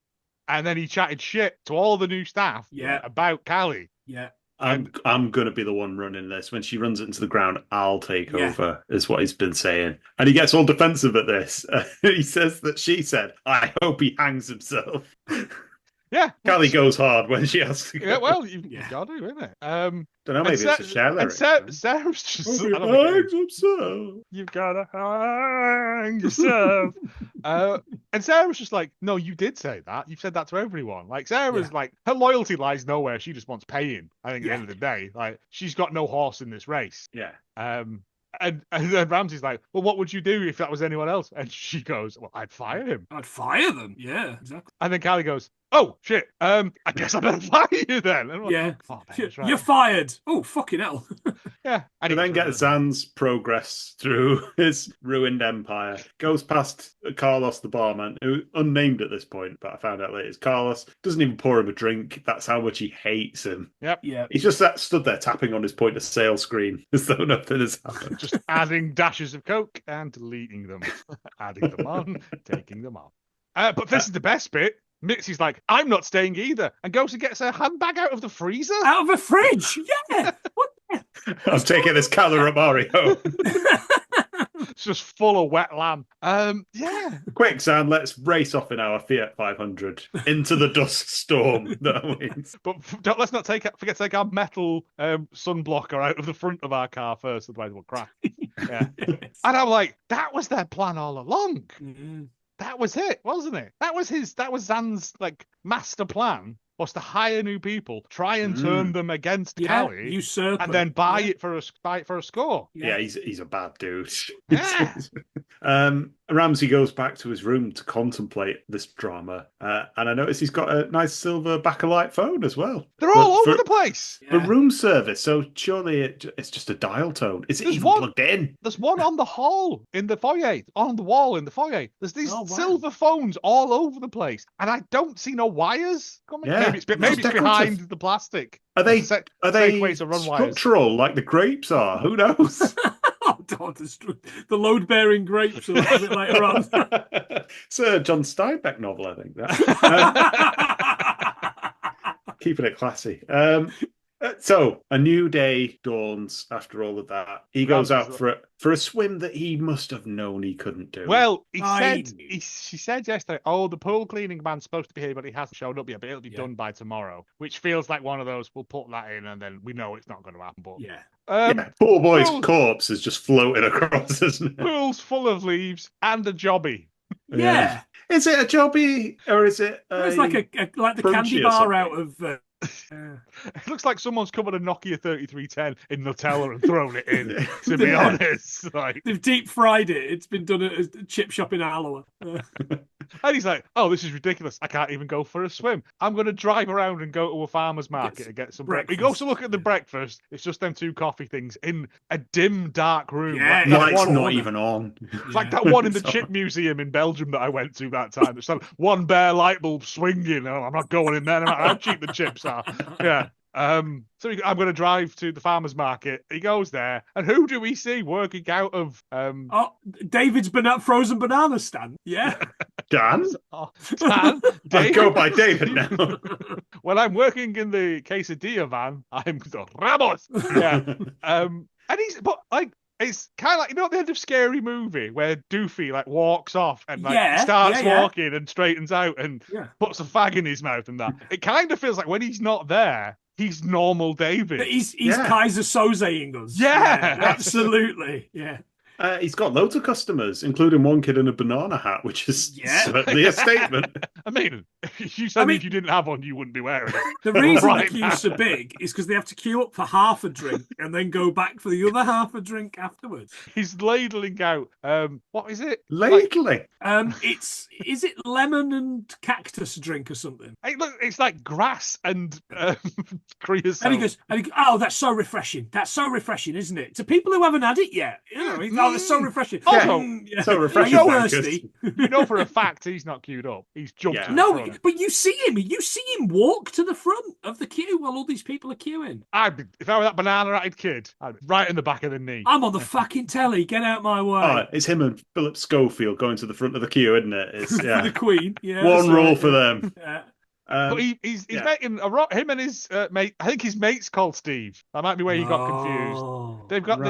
and then he chatted shit to all the new staff about Callie. Yeah. I'm going to be the one running this. When she runs it into the ground, I'll take over, is what he's been saying. And he gets all defensive at this. He says that she said, I hope he hangs himself. Yeah. Callie goes hard when she asks to go. Yeah, well, you've got to, isn't it? Don't know, maybe it's a Cher lyric. Sarah's just... hangs himself. You've got to hang yourself. And Sarah was just like, no, you did say that. You've said that to everyone. Sarah's her loyalty lies nowhere. She just wants paying, I think, at the end of the day. She's got no horse in this race. Yeah. And then Ramsey's like, well, what would you do if that was anyone else? And she goes, well, I'd fire him. I'd fire them. Yeah, exactly. And then Callie goes, oh, shit. I guess I better fire you then. And yeah. Right. You're fired. Oh, fucking hell. Yeah. And then get Zan's progress through his ruined empire. Goes past Carlos the barman, who unnamed at this point, but I found out later it's Carlos. Doesn't even pour him a drink. That's how much he hates him. Yep. Yeah. He's just stood there tapping on his point of sale screen as though nothing has happened. Just adding dashes of Coke and deleting them. Adding them on, taking them off. But this is the best bit. Mitzi's like, I'm not staying either, and goes and gets her handbag out of the freezer. Out of a fridge? Yeah. What the... I'm taking this calamari home. It's just full of wet lamb. Yeah. Quick, Zan, let's race off in our Fiat 500 into the dust storm that awaits. But let's not forget to take our metal sunblocker out of the front of our car first, otherwise we'll crash. Yeah. And I'm like, that was their plan all along. Mm-hmm. That was it, wasn't it? That was Zan's master plan was to hire new people, try and turn them against Callie, usurper, and then buy it for a score. Yeah, he's a bad dude. Yeah. Ramsay goes back to his room to contemplate this drama, and I notice he's got a nice silver Bakelite phone as well. They're all over the place. For room service, so surely it's just a dial tone. Is it even plugged in? There's one on the hall in the foyer, on the wall in the foyer. There's these silver phones all over the place, and I don't see no wires. Maybe it's behind the plastic. Are they ways to run structural wires. Like the grapes are? Who knows? The load-bearing grapes a little bit later on. It's a John Steinbeck novel, I think. That. Keeping it classy. So a new day dawns after all of that. He goes out for a swim that he must have known he couldn't do. Well, she said yesterday, the pool cleaning man's supposed to be here, but he hasn't showed up yet, but it'll be done by tomorrow, which feels like one of those, we'll put that in and then we know it's not going to happen. But poor boy's corpse is just floating across, isn't it? Pool's full of leaves and a jobby. Yeah. Is it a jobby or is it it's like the candy bar out of... It looks like someone's covered a Nokia 3310 in Nutella and thrown it in, to be honest. They've deep fried it. It's been done at a chip shop in Alloa. And he's like, this is ridiculous. I can't even go for a swim. I'm going to drive around and go to a farmer's market and get some breakfast. He goes to look at the breakfast. It's just them two coffee things in a dim, dark room. Yeah, light's not even on. It's like that one in the Chip Museum in Belgium that I went to that time. There's one bare light bulb swinging. I'm not going in there no matter how cheap the chips are. Yeah. I'm going to drive to the farmer's market. He goes there, and who do we see working out of? David's frozen banana stand. Yeah, Dan. Dan. I go by David now. When I'm working in the quesadilla van, I'm Ramos. Yeah. And it's kind of like, at the end of Scary Movie where Doofy walks off and starts walking and straightens out and puts a fag in his mouth and that. It kind of feels like when he's not there, he's normal David. He's Kaiser Soze-ing us. Yeah, absolutely. Yeah. He's got loads of customers, including one kid in a banana hat, which is certainly a statement. I mean, if you if you didn't have one, you wouldn't be wearing it. The reason the queue's so big is because they have to queue up for half a drink and then go back for the other half a drink afterwards. He's ladling out. What is it? Ladling? Is it lemon and cactus drink or something? It's like grass and creosote. And he goes, that's so refreshing. That's so refreshing, isn't it? To people who haven't had it yet, it's so refreshing. So refreshing. Thirsty. For a fact he's not queued up. He's jumped. Yeah. No, but you see him. You see him walk to the front of the queue while all these people are queuing. If I were that banana-hatted kid, I'd be right in the back of the knee. I'm on the fucking telly. Get out my way. It's him and Philip Schofield going to the front of the queue, isn't it? It's for the Queen. Yeah. One rule for them. Yeah. But he's making him and his mate. I think his mate's called Steve. That might be where you got confused. They've got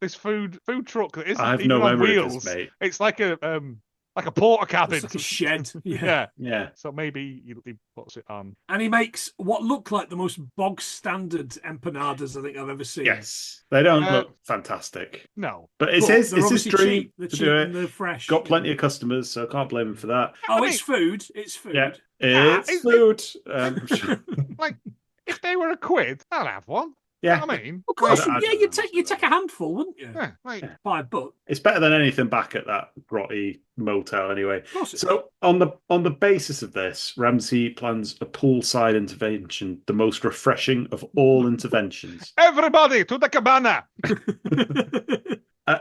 this food truck that isn't even on wheels. Of this, mate. It's like a porta cabin. It's like a shed. Yeah. So maybe he puts it on. And he makes what look like the most bog standard empanadas I think I've ever seen. Yes. They don't look fantastic. No. But it's his dream to do it. They're fresh. Got plenty of customers, so I can't blame him for that. It's food. It's food. Yeah. It's food. If they were a quid, I'd have one. Yeah, I mean, of course, you take a handful, wouldn't you? Yeah, $5. It's better than anything back at that grotty motel, anyway. Of course. So on the basis of this, Ramsay plans a poolside intervention, the most refreshing of all interventions. Everybody to the cabana.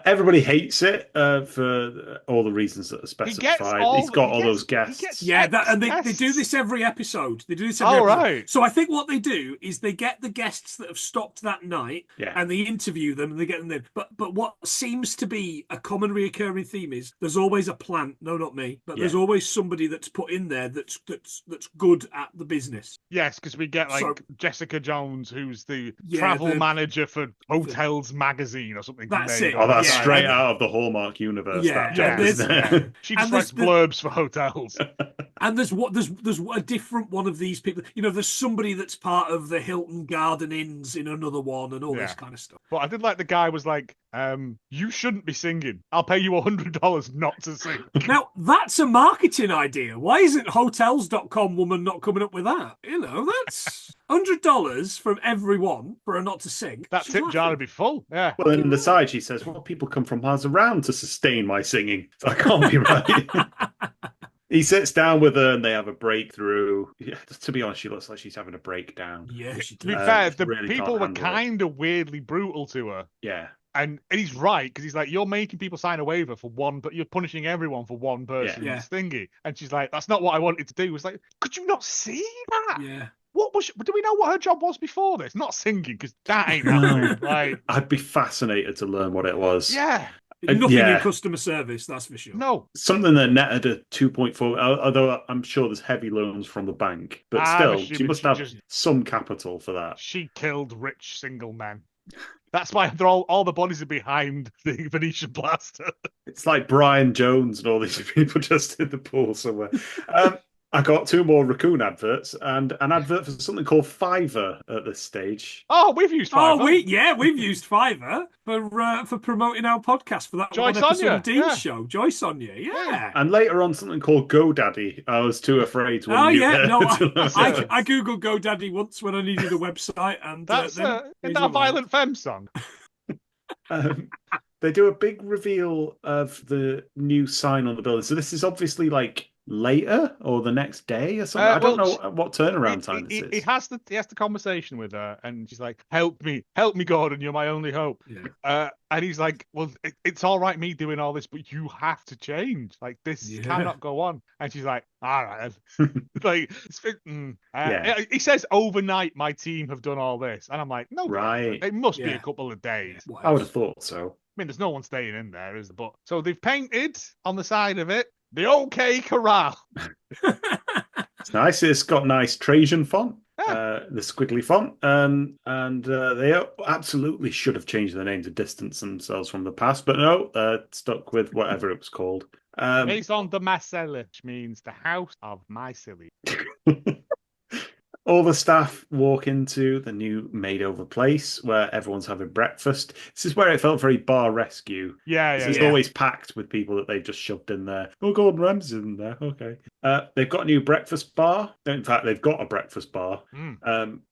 Everybody hates it for all the reasons that are specified. He's got all those guests. They do this every episode. Right. So I think what they do is they get the guests that have stopped that night and they interview them and they get them in. But what seems to be a common reoccurring theme is there's always a plant. No, not me. But there's always somebody that's put in there that's good at the business. Yes, because we get Jessica Jones, who's the travel manager for Hotels Magazine or something. That's it. That's straight out of the Hallmark universe. That job, isn't it? She just writes blurbs for hotels. And there's a different one of these people. There's somebody that's part of the Hilton Garden Inns in another one and all this kind of stuff. But I did like the guy was like, you shouldn't be singing. I'll pay you $100 not to sing. Now, that's a marketing idea. Why isn't Hotels.com woman not coming up with that? You know, that's $100 from everyone for her not to sing. That She's tip jar laughing. would be full. Yeah. Well, in the side, she says, well, people come from miles around to sustain my singing. So I can't be right. He sits down with her and they have a breakthrough. Yeah, to be honest, she looks like she's having a breakdown. Yeah, she To be does. fair, the really people can't were handle it. kind of weirdly brutal to her. Yeah. And he's right, because he's like, you're making people sign a waiver for one, but you're punishing everyone for one person's Yeah. thingy. And she's like, that's not what I wanted to do. It's like, could you not see that? Yeah. What was? Do we know what her job was before this? Not singing, because that ain't happening. Like, I'd be fascinated to learn what it was. yeah, Nothing yeah. in customer service, that's for sure. no. Something that netted a 2.4, although I'm sure there's heavy loans from the bank. But I'm still, she assuming must she have just- some capital for that. She killed rich single men. That's why they're all the bodies are behind the Venetian plaster. It's like Brian Jones and all these people just in the pool somewhere. I got 2 more raccoon adverts and an advert for something called Fiverr at this stage. Oh, we've used Oh, Fiverr. we've used Fiverr for promoting our podcast for that Joy one episode Sonia, of Dean's yeah. show. Joy Sonia, yeah. And later on, something called GoDaddy. I was too afraid to Oh unmute yeah, it. no, So- I googled GoDaddy once when I needed a website, and That's then isn't here's that a a line. Violent Femme song? They do a big reveal of the new sign on the building. So this is obviously like later or the next day or something. I don't well, know what turnaround time this He is. has the conversation with her, and she's like, help me, Gordon, you're my only hope. Yeah. And he's like, well, it's all right me doing all this, but you have to change. Like, this Yeah. cannot go on. And she's like, all right. Like, Yeah. he says, overnight, my team have done all this. And I'm like, no, Right. it must be Yeah. a couple of days. What I would else? have thought so. I mean, there's no one staying in there, is there? But so they've painted on the side of it the OK Corral. It's nice. It's got nice Trajan font, Yeah. the squiggly font, and they absolutely should have changed their name to distance themselves from the past, but no, stuck with whatever it was called. Maison de Marcelle, which means the house of my silly. All the staff walk into the new made-over place where everyone's having breakfast. This is where it felt very bar rescue. Yeah, yeah, It's yeah. always packed with people that they've just shoved in there. Oh, Gordon Ramsay's in there. Okay. They've got a new breakfast bar. In fact, they've got a breakfast bar.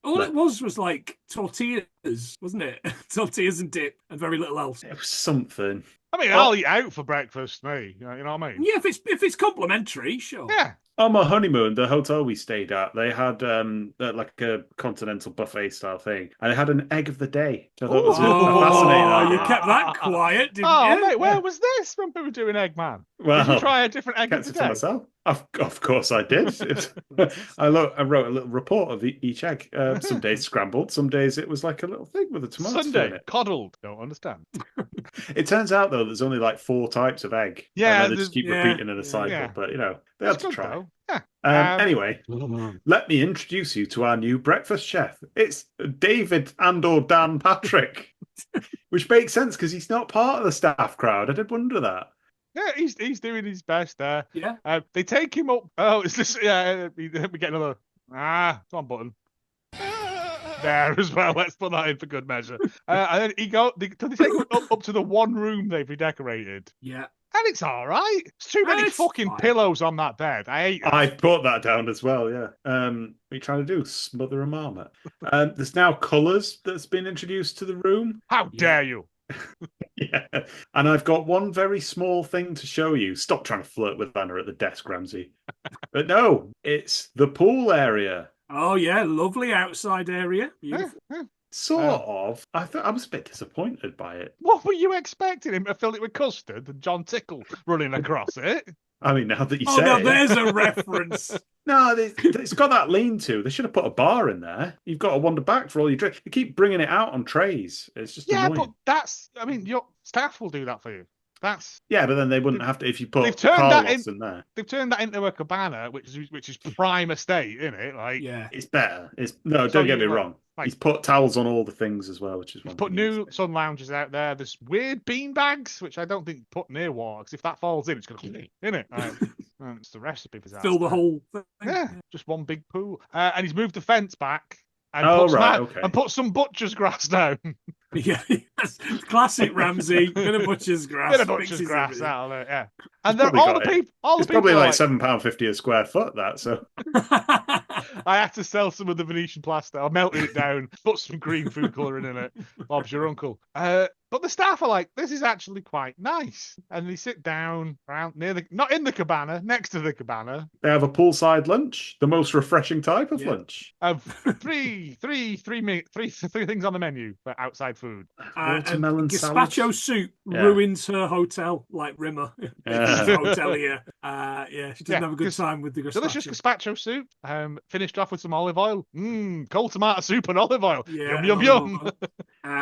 All it was like tortillas, wasn't it? Tortillas and dip and very little else. It was something. I mean, Well- I'll eat out for breakfast, me. You know what I mean? Yeah, if it's complimentary, sure. Yeah. On my honeymoon, the hotel we stayed at, they had like a continental buffet style thing, and they had an egg of the day. So I thought it was a fascinating Oh, idea. you kept that quiet, didn't Oh, you? mate, where was this when we were doing Eggman? Well, Did you try a different egg kept of it the to day? myself. Of course I did. I wrote a little report of each egg. Some days scrambled, some days it was like a little thing with a tomato in Sunday, it. coddled. Don't understand. It turns out though, there's only like 4 types of egg. Yeah, and they just keep yeah, repeating in a cycle. yeah. But you know, they had That's to good, try. though. Yeah. Anyway, let me introduce you to our new breakfast chef. It's David and/or Dan Patrick, which makes sense because he's not part of the staff crowd. I did wonder that. Yeah, he's doing his best there. Yeah. They take him up. Oh, it's just we get another it's one button there as well. Let's put that in for good measure. And then they take him up to the one room they've redecorated. Yeah. And it's all right. It's too many It's fucking fine. pillows on that bed. I hate it. I put that down as well. Yeah. What are you trying to do? Smother a marmot? There's now colours that's been introduced to the room. How dare you? Yeah. And I've got one very small thing to show you. Stop trying to flirt with Anna at the desk, Ramsey. But no, it's the pool area. Oh yeah, lovely outside area. Beautiful. Sort of. I was a bit disappointed by it. What were you expecting him to fill it with custard and John Tickle running across it? I mean, now that you Oh, say now it. there's a reference. No, it's got that lean-to. They should have put a bar in there. You've got to wander back for all your drinks. You keep bringing it out on trays. It's just Yeah, annoying. but your staff will do that for you. Yeah, but then they wouldn't have to if you They've put turned that Carlos in there. They've turned that into a cabana, which is prime estate, isn't it? Like, Yeah. It's better. So Don't get me you, wrong. like- He's put towels on all the things as well, which is one. put thing new he's- sun lounges out there. There's weird bean bags, which I don't think put near water, because if that falls in, it's going to in it. It's the recipe for that. Fill the whole thing. Yeah, just one big pool. And he's moved the fence back and, Oh, put, right, some, okay. and put some butcher's grass down. Yeah, yes. Classic Ramsey. Bit of butcher's grass. Bit of butcher's fixes grass everything. out of it, yeah. And It's then probably all the got it. people, all the It's people probably are like like, £7.50 a square foot. That so I had to sell some of the Venetian plaster. I melted it down, put some green food colouring in it. Bob's your uncle. But the staff are like, this is actually quite nice. And they sit down around near not in the cabana, next to the cabana. they have a poolside lunch, the most refreshing type of Yeah. lunch. Of three things on the menu for outside food. Watermelon and salad. gazpacho soup Yeah. ruins her hotel, like Rimmer. She's Yeah. a hotelier. Yeah, she doesn't have a good time with the gazpacho. Delicious gazpacho soup. Finished off with some olive oil. Cold tomato soup and olive oil. Yeah, Yum, yum, yum.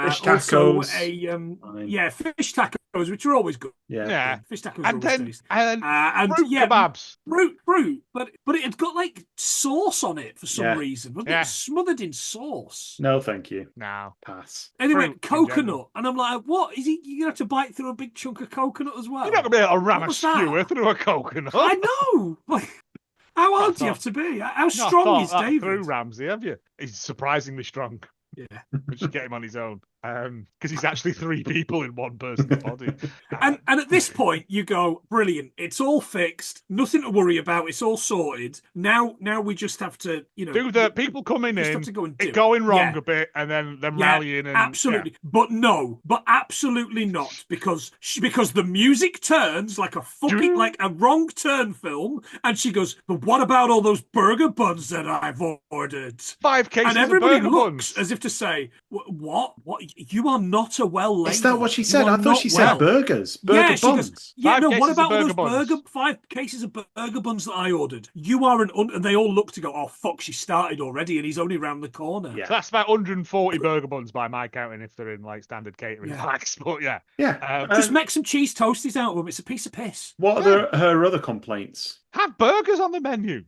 Fish also tacos. fish tacos, which are always good. Yeah. Fish tacos are And always then, tasty. and fruit kebabs. Fruit, but it had got like sauce on it for some reason. Wasn't Yeah. it smothered in sauce? No, thank you. No. Pass. Anyway, Fruit in coconut, general. and I'm like, what is he? You're gonna have to bite through a big chunk of coconut as well. You're not going to be able to ram What a was that? skewer through a coconut. I know. Like, how hard do you thought- have to be? How Not strong thought is that David? through Ramsey, have you? He's surprisingly strong. Yeah. We should get him on his own. Because he's actually 3 people in one person's body. And at this point, you go, brilliant. It's all fixed. Nothing to worry about. It's all sorted. Now we just have to, do the people coming just in, have to go and do it going wrong Yeah. a bit, and then them Yeah, rallying. And, absolutely. But absolutely not, because the music turns like a wrong turn film, and she goes, but what about all those burger buns that I've ordered? 5 cases And everybody of burger looks buns. as if to say, what? You are not a well lady. Is that what she said? You are I thought not she well. said burgers. Burger She buns. goes, yeah, 5 no, cases what of about all burger those buns. 5 cases of burger buns that I ordered? You are and they all look to go, oh, fuck, she started already, and he's only round the corner. Yeah. So that's about 140 burger buns by my counting if they're in like standard catering packs. But yeah. Yeah. Just make some cheese toasties out of them. It's a piece of piss. What are her other complaints? Have burgers on the menu.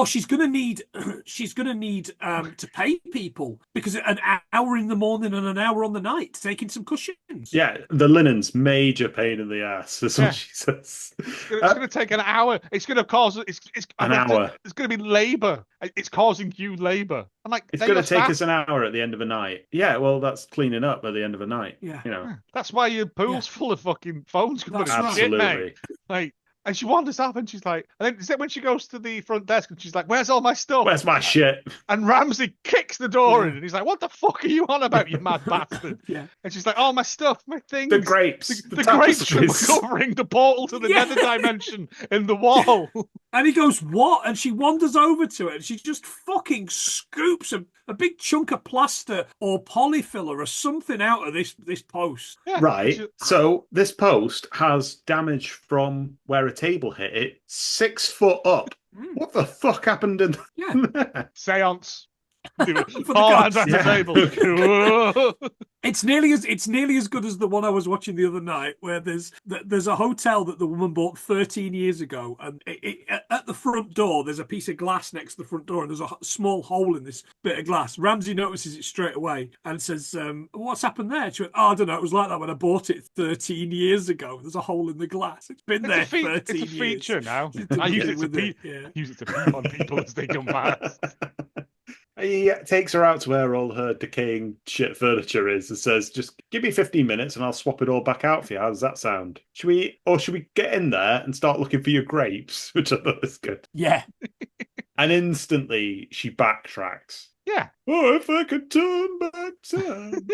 She's gonna need to pay people because an hour in the morning and an hour on the night taking some cushions. Yeah, the linen's major pain in the ass. That's what she says. It's going to take an hour. It's going to cause An hour. It's going to be labour. It's causing you labour. I'm like, It's going to take us an hour at the end of a night. Yeah, well, that's cleaning up at the end of a night. Yeah. That's why your pool's full of fucking phones coming That's in. right. Shit, mate. Absolutely. Like, and she wanders up and she's like, and then is it when she goes to the front desk and she's like, where's all my stuff? Where's my shit? And Ramsey kicks the door in and he's like, what the fuck are you on about, you mad bastard? Yeah. And she's like, oh, my stuff, my things. The grapes. The grapes from tapestries. covering the portal to the nether dimension in the wall. And he goes, what? And she wanders over to it and she just fucking scoops a big chunk of plaster or polyfiller or something out of this post. Yeah. Right. So this post has damage from where a table hit it 6 foot up. What the fuck happened in Yeah. Seance. For the All hands gods. at the table. It's nearly as good as the one I was watching the other night, where there's a hotel that the woman bought 13 years ago, and at the front door there's a piece of glass next to the front door, and there's a small hole in this bit of glass. Ramsey notices it straight away and says, "What's happened there?" She went, "Oh, I don't know. It was like that when I bought it 13 years ago. There's a hole in the glass. It's been there 13 years. It's a feature now. She's I use dealing it to with it, yeah. use it to peep on people as they come past. He takes her out to where all her decaying shit furniture is and says, just give me 15 minutes and I'll swap it all back out for you. How does that sound? Should we get in there and start looking for your grapes? Which I thought was good. Yeah. And instantly she backtracks. Yeah. Oh, if I could turn back time.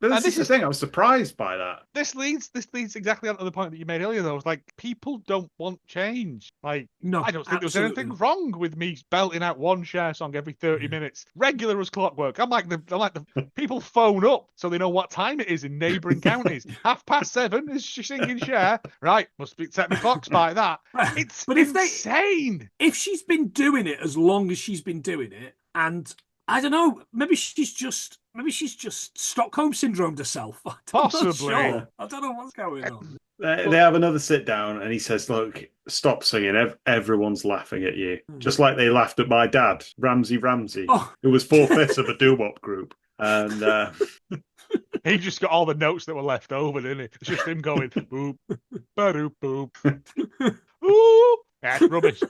But this is the thing. I was surprised by that. This leads exactly on to the point that you made earlier, though. It's like, people don't want change. Like, No, I don't think there's anything absolutely. wrong with me belting out one Cher song every 30 minutes, regular as clockwork. I'm like the people phone up so they know what time it is in neighbouring counties. 7:30 is she singing Cher? Right, must be set my clocks by that. It's But if insane. if she's been doing it as long as she's been doing it, and I don't know, maybe she's just Stockholm syndromed herself. Possibly. I don't know what's going on. They have another sit down and he says, look, stop singing. Everyone's laughing at you. Just like they laughed at my dad, Ramsey, Oh. who was 4/5 of a doo-wop group. And He just got all the notes that were left over, didn't he? It's just him going, boop, ba-doop, boop. Ooh. Yeah, it's rubbish.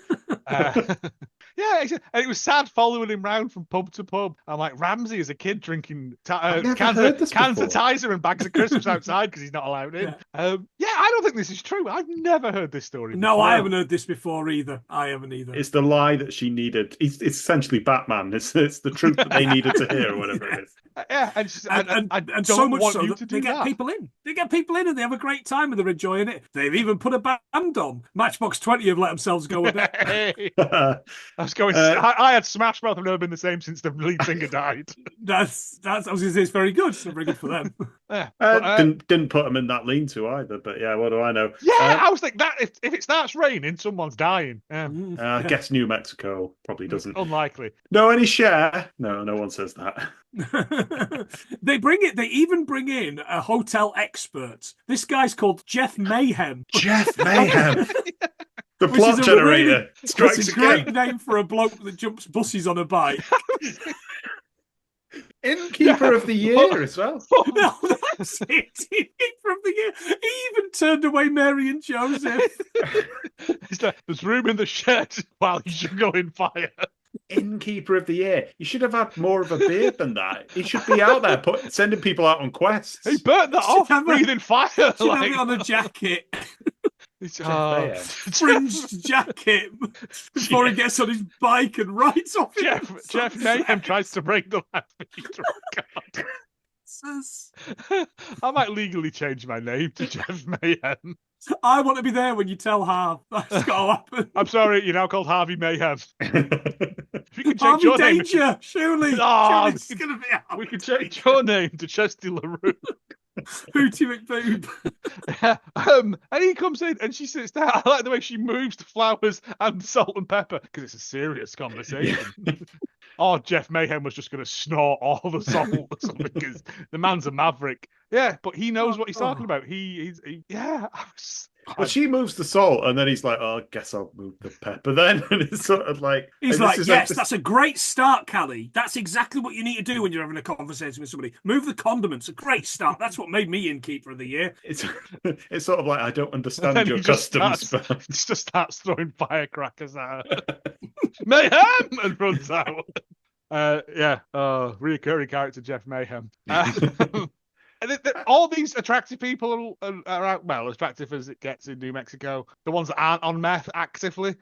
Yeah, and it was sad following him round from pub to pub. I'm like, Ramsey as a kid drinking I've never cans heard this of before. Tizer and bags of crisps outside because he's not allowed in. Yeah, I don't think this is true. I've never heard this story before. No, I haven't heard this before either. I haven't either. It's the lie that she needed. It's essentially Batman. It's the truth that they needed to hear, or whatever it is. Yeah, and I don't so much want so you that to do they get that. people in. They get people in and they have a great time and they're enjoying it. They've even put a band on. Matchbox 20 have let themselves go a bit. Hey. I was going. I had Smash Mouth. I've never been the same since the lead singer died. That's. I was going to say it's very good. It's not very good for them. Yeah, didn't put them in that lean-to either. But yeah, what do I know? Yeah, I was like that. If it starts raining, someone's dying. I guess New Mexico probably doesn't. Unlikely. No, any Cher? No, no one says that. They even bring in a hotel expert. This guy's called Jeff Mayhem. Jeff Mayhem. The Which plot is generator strikes It's a again. great name for a bloke that jumps buses on a bike. Innkeeper of the Year as well. No, that's it. From the year, he even turned away Mary and Joseph. It's like, there's room in the shed while you should go in fire. Innkeeper of the Year. You should have had more of a beard than that. He should be out there sending people out on quests. He burnt that off, breathing fire. Should have it on a jacket. Fringed jacket before he gets on his bike and rides off. Jeff Mayhem tries to break the last meter. God. I might legally change my name to Jeff Mayhem. I want to be there when you tell Harv. That's got to happen. I'm sorry, you're now called Harvey Mayhem. If you can change Harvey your Danger, name, surely. Oh, Surely it's going to be out. we can change your name to Chesty LaRue. Hootie McBoob. And he comes in and she sits down. I like the way she moves the flowers and salt and pepper because it's a serious conversation. Oh, Jeff Mayhem was just going to snort all the salt or something because the man's a maverick. Yeah, but he knows what he's talking about. Well, she moves the salt, and then he's like, "Oh, I guess I'll move the pepper then." And it's sort of like he's like, "Yes, that's a great start, Callie. That's exactly what you need to do when you're having a conversation with somebody. Move the condiments. A great start. That's what made me Innkeeper of the Year." It's sort of like I don't understand your customs, but he just starts throwing firecrackers at her. Mayhem and runs out. Reoccurring character Jeff Mayhem. All these attractive people are out, well, attractive as it gets in New Mexico. The ones that aren't on meth actively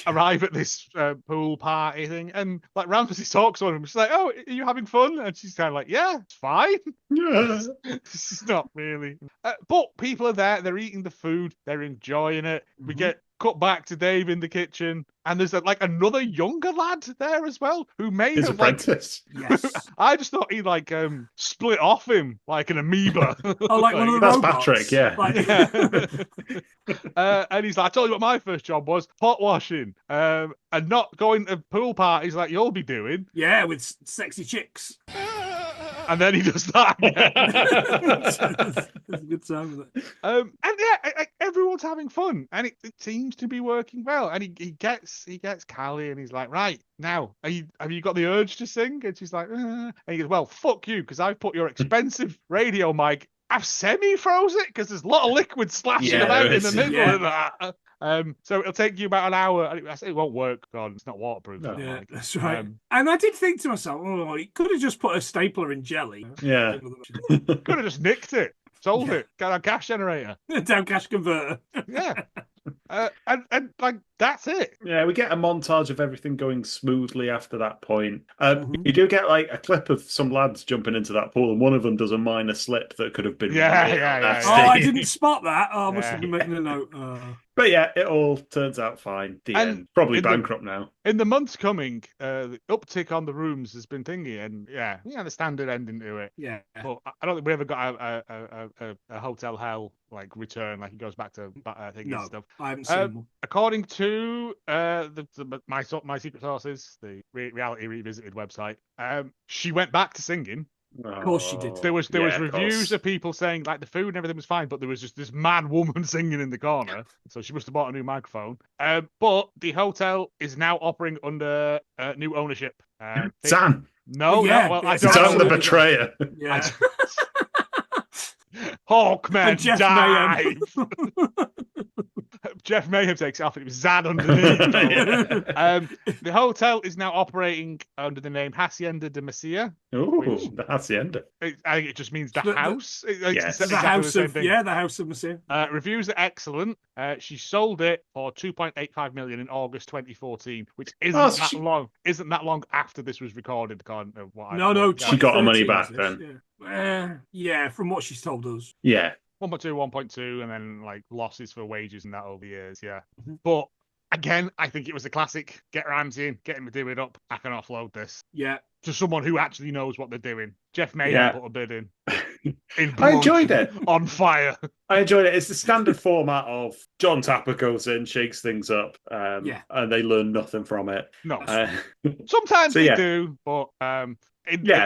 arrive at this pool party thing. And like Ramsey talks to them. She's like, "Oh, are you having fun?" And she's kind of like, "Yeah, it's fine." It's not really. But people are there. They're eating the food. They're enjoying it. Mm-hmm. We get cut back to Dave in the kitchen. And there's another younger lad there as well who may his have apprentice. Yes. I just thought he split off him like an amoeba. Oh, like one of the That's robots. Patrick, yeah. And he's like, "I told you what my first job was, pot washing, and not going to pool parties like you'll be doing." Yeah, with sexy chicks. And then he does that again. That's a good time with it. And yeah, everyone's having fun, and it seems to be working well. And he gets Callie, and he's like, "Right now, have you got the urge to sing?" And she's like, And he goes, "Well, fuck you, because I've put your expensive radio mic. I've semi-froze it because there's a lot of liquid splashing about in the middle of that." So it'll take you about an hour. And it won't work. God, it's not waterproof. No. Yeah, that's right. And I did think to myself, "Oh, he could have just put a stapler in jelly." Yeah. Could have just nicked it, sold it, got a cash generator, down cash converter. Yeah. And like that's it. Yeah, we get a montage of everything going smoothly after that point. You do get like a clip of some lads jumping into that pool, and one of them does a minor slip that could have been. Yeah. Oh, I didn't spot that. Oh, I must have been making a note. But yeah, it all turns out fine. The end. Probably bankrupt now. In the months coming, the uptick on the rooms has been thingy, and the standard ending to it. Yeah. But I don't think we ever got a Hotel Hell return, like he goes back to thingy and stuff. I haven't seen one. According to my secret sources, the Reality Revisited website, she went back to singing. Of course she did. There was reviews of people saying like the food and everything was fine, but there was just this mad woman singing in the corner. So she must have bought a new microphone. But the hotel is now operating under new ownership. Zan. No, I don't Zan the Betrayer. Yeah. Hawkman dive. Jeff Mayhem takes it off, and it was Zad underneath. The hotel is now operating under the name Hacienda de Mesilla. Oh, the Hacienda. I think it just means the house. Yes. It's The house of Messia. Reviews are excellent. She sold it for $2.85 million in August 2014, which isn't that long after this was recorded. She got her money back then. Yeah, from what she's told us. Yeah. 1.2, and then like losses for wages and that over the years. Yeah, but again, I think it was a classic. Get Ramsey in, get him to do it up. I can offload this. Yeah. To someone who actually knows what they're doing. Jeff Mayhem put a bid in. I enjoyed it. On fire. I enjoyed it. It's the standard format of John Tapper goes in, shakes things up, and they learn nothing from it. No. Sometimes they do, but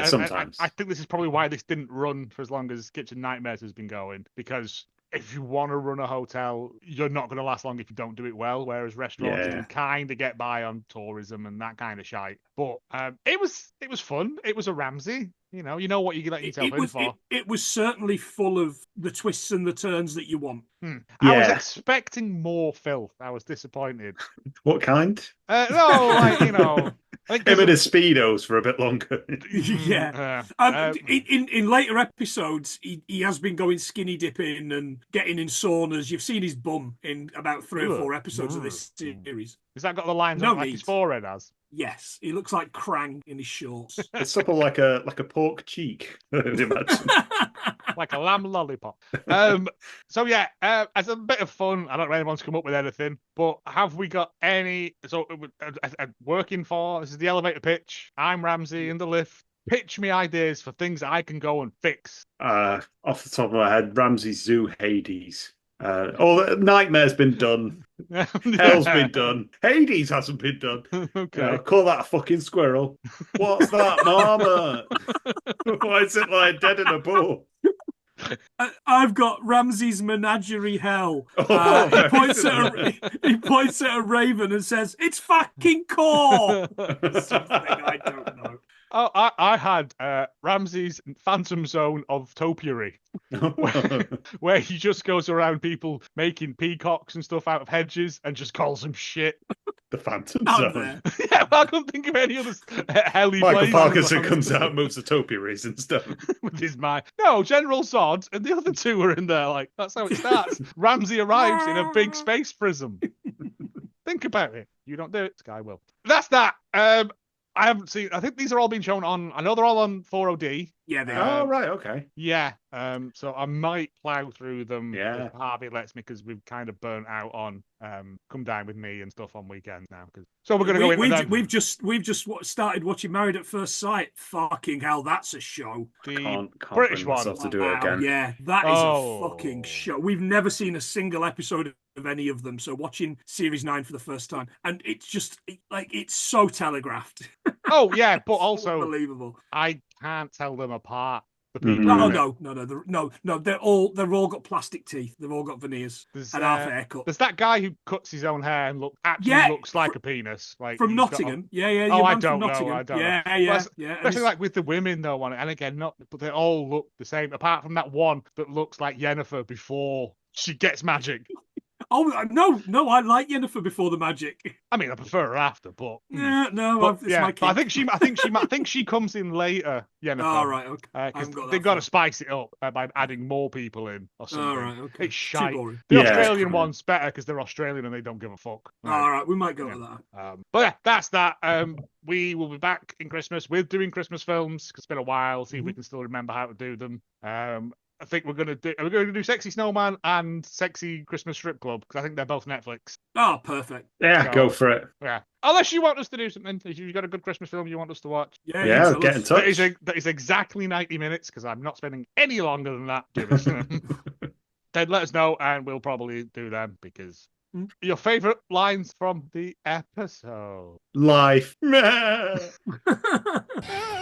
sometimes. I think this is probably why this didn't run for as long as Kitchen Nightmares has been going, because if you want to run a hotel, you're not going to last long if you don't do it well. Whereas restaurants can kind of get by on tourism and that kind of shite. But it was fun. It was a Ramsey. You know what you let yourself in for. It was certainly full of the twists and the turns that you want. I was expecting more filth. I was disappointed. What kind? Him and his Speedos for a bit longer. In later episodes, he has been going skinny dipping and getting in saunas. You've seen his bum in about 3 or 4 episodes of this series. Has that got the lines on like his forehead has? Yes, he looks like Krang in his shorts. It's sort of like a pork cheek, I would imagine. Like a lamb lollipop. As a bit of fun, I don't really want to come up with anything, but have we got any? So, working for this is the elevator pitch. I'm Ramsey in the lift. Pitch me ideas for things I can go and fix. Off the top of my head, Ramsey's Zoo, Hades. Nightmare's been done. Hell's been done. Hades hasn't been done. Okay. Call that a fucking squirrel. What's that, Mama? Why is it like dead in a pool? I've got Ramsey's Menagerie Hell. He points at a raven and says, "It's fucking core." Something I don't know. Oh, I had Ramsey's Phantom Zone of Topiary, where he just goes around people making peacocks and stuff out of hedges and just calls them shit. The Phantom Zone. I couldn't think of any other hell he Michael plays. Parkinson comes out and moves the topiaries and stuff. With his mind. No, General Zod and the other two are in there. Like, that's how it starts. Ramsey arrives in a big space prism. Think about it. You don't do it, Sky will. That's that. I haven't seen. I think these are all being shown on. I know they're all on 4OD. Yeah, they are. Oh, right, okay. Yeah. So I might plow through them if Harvey lets me, because we've kind of burnt out on Come Dine With Me and stuff on weekends now. So we're going to go in with them. We've just started watching Married at First Sight. Fucking hell, that's a show. The can't British bring one. myself to do it again. Yeah, that is a fucking show. We've never seen a single episode of any of them. So watching Series 9 for the first time, and it's just it's so telegraphed. Oh yeah, but also unbelievable. I can't tell them apart. No. They're all got plastic teeth. They've all got veneers and half haircut. There's that guy who cuts his own hair and looks like a penis. Like from Nottingham. I don't know. Yeah. Especially like with the women though on it. And again, but they all look the same, apart from that one that looks like Yennefer before she gets magic. Oh no! I like Yennefer before the magic. I mean, I prefer her after, but my but I think she comes in later. Yennefer. All right, okay. They've got to spice it up by adding more people in or something. All right, okay. It's shite. The Australian one's better because they're Australian and they don't give a fuck. All right, we might go with that. But yeah, that's that. We will be back in Christmas. We're doing Christmas films because it's been a while. See if we can still remember how to do them. I think we're going to do Sexy Snowman and Sexy Christmas Strip Club, because I think they're both Netflix. Oh, perfect. Yeah, go for it. Yeah. Unless you want us to do something. If you've got a good Christmas film you want us to watch. Yeah, get in touch. That is exactly 90 minutes, because I'm not spending any longer than that doing it. Then let us know, and we'll probably do them, because... Your favourite lines from the episode? Life.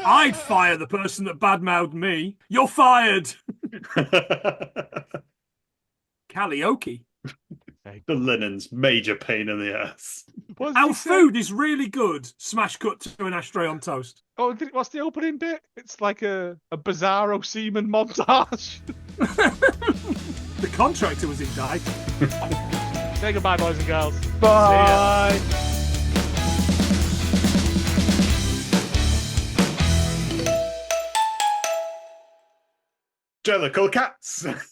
I'd fire the person that badmouthed me. You're fired. Karaoke. The linen's major pain in the ass. Our food is really good. Smash cut to an ashtray on toast. Oh, what's the opening bit? It's like a bizarro semen montage. The contractor was indicted. Say goodbye, boys and girls. Bye. Jellicle cats.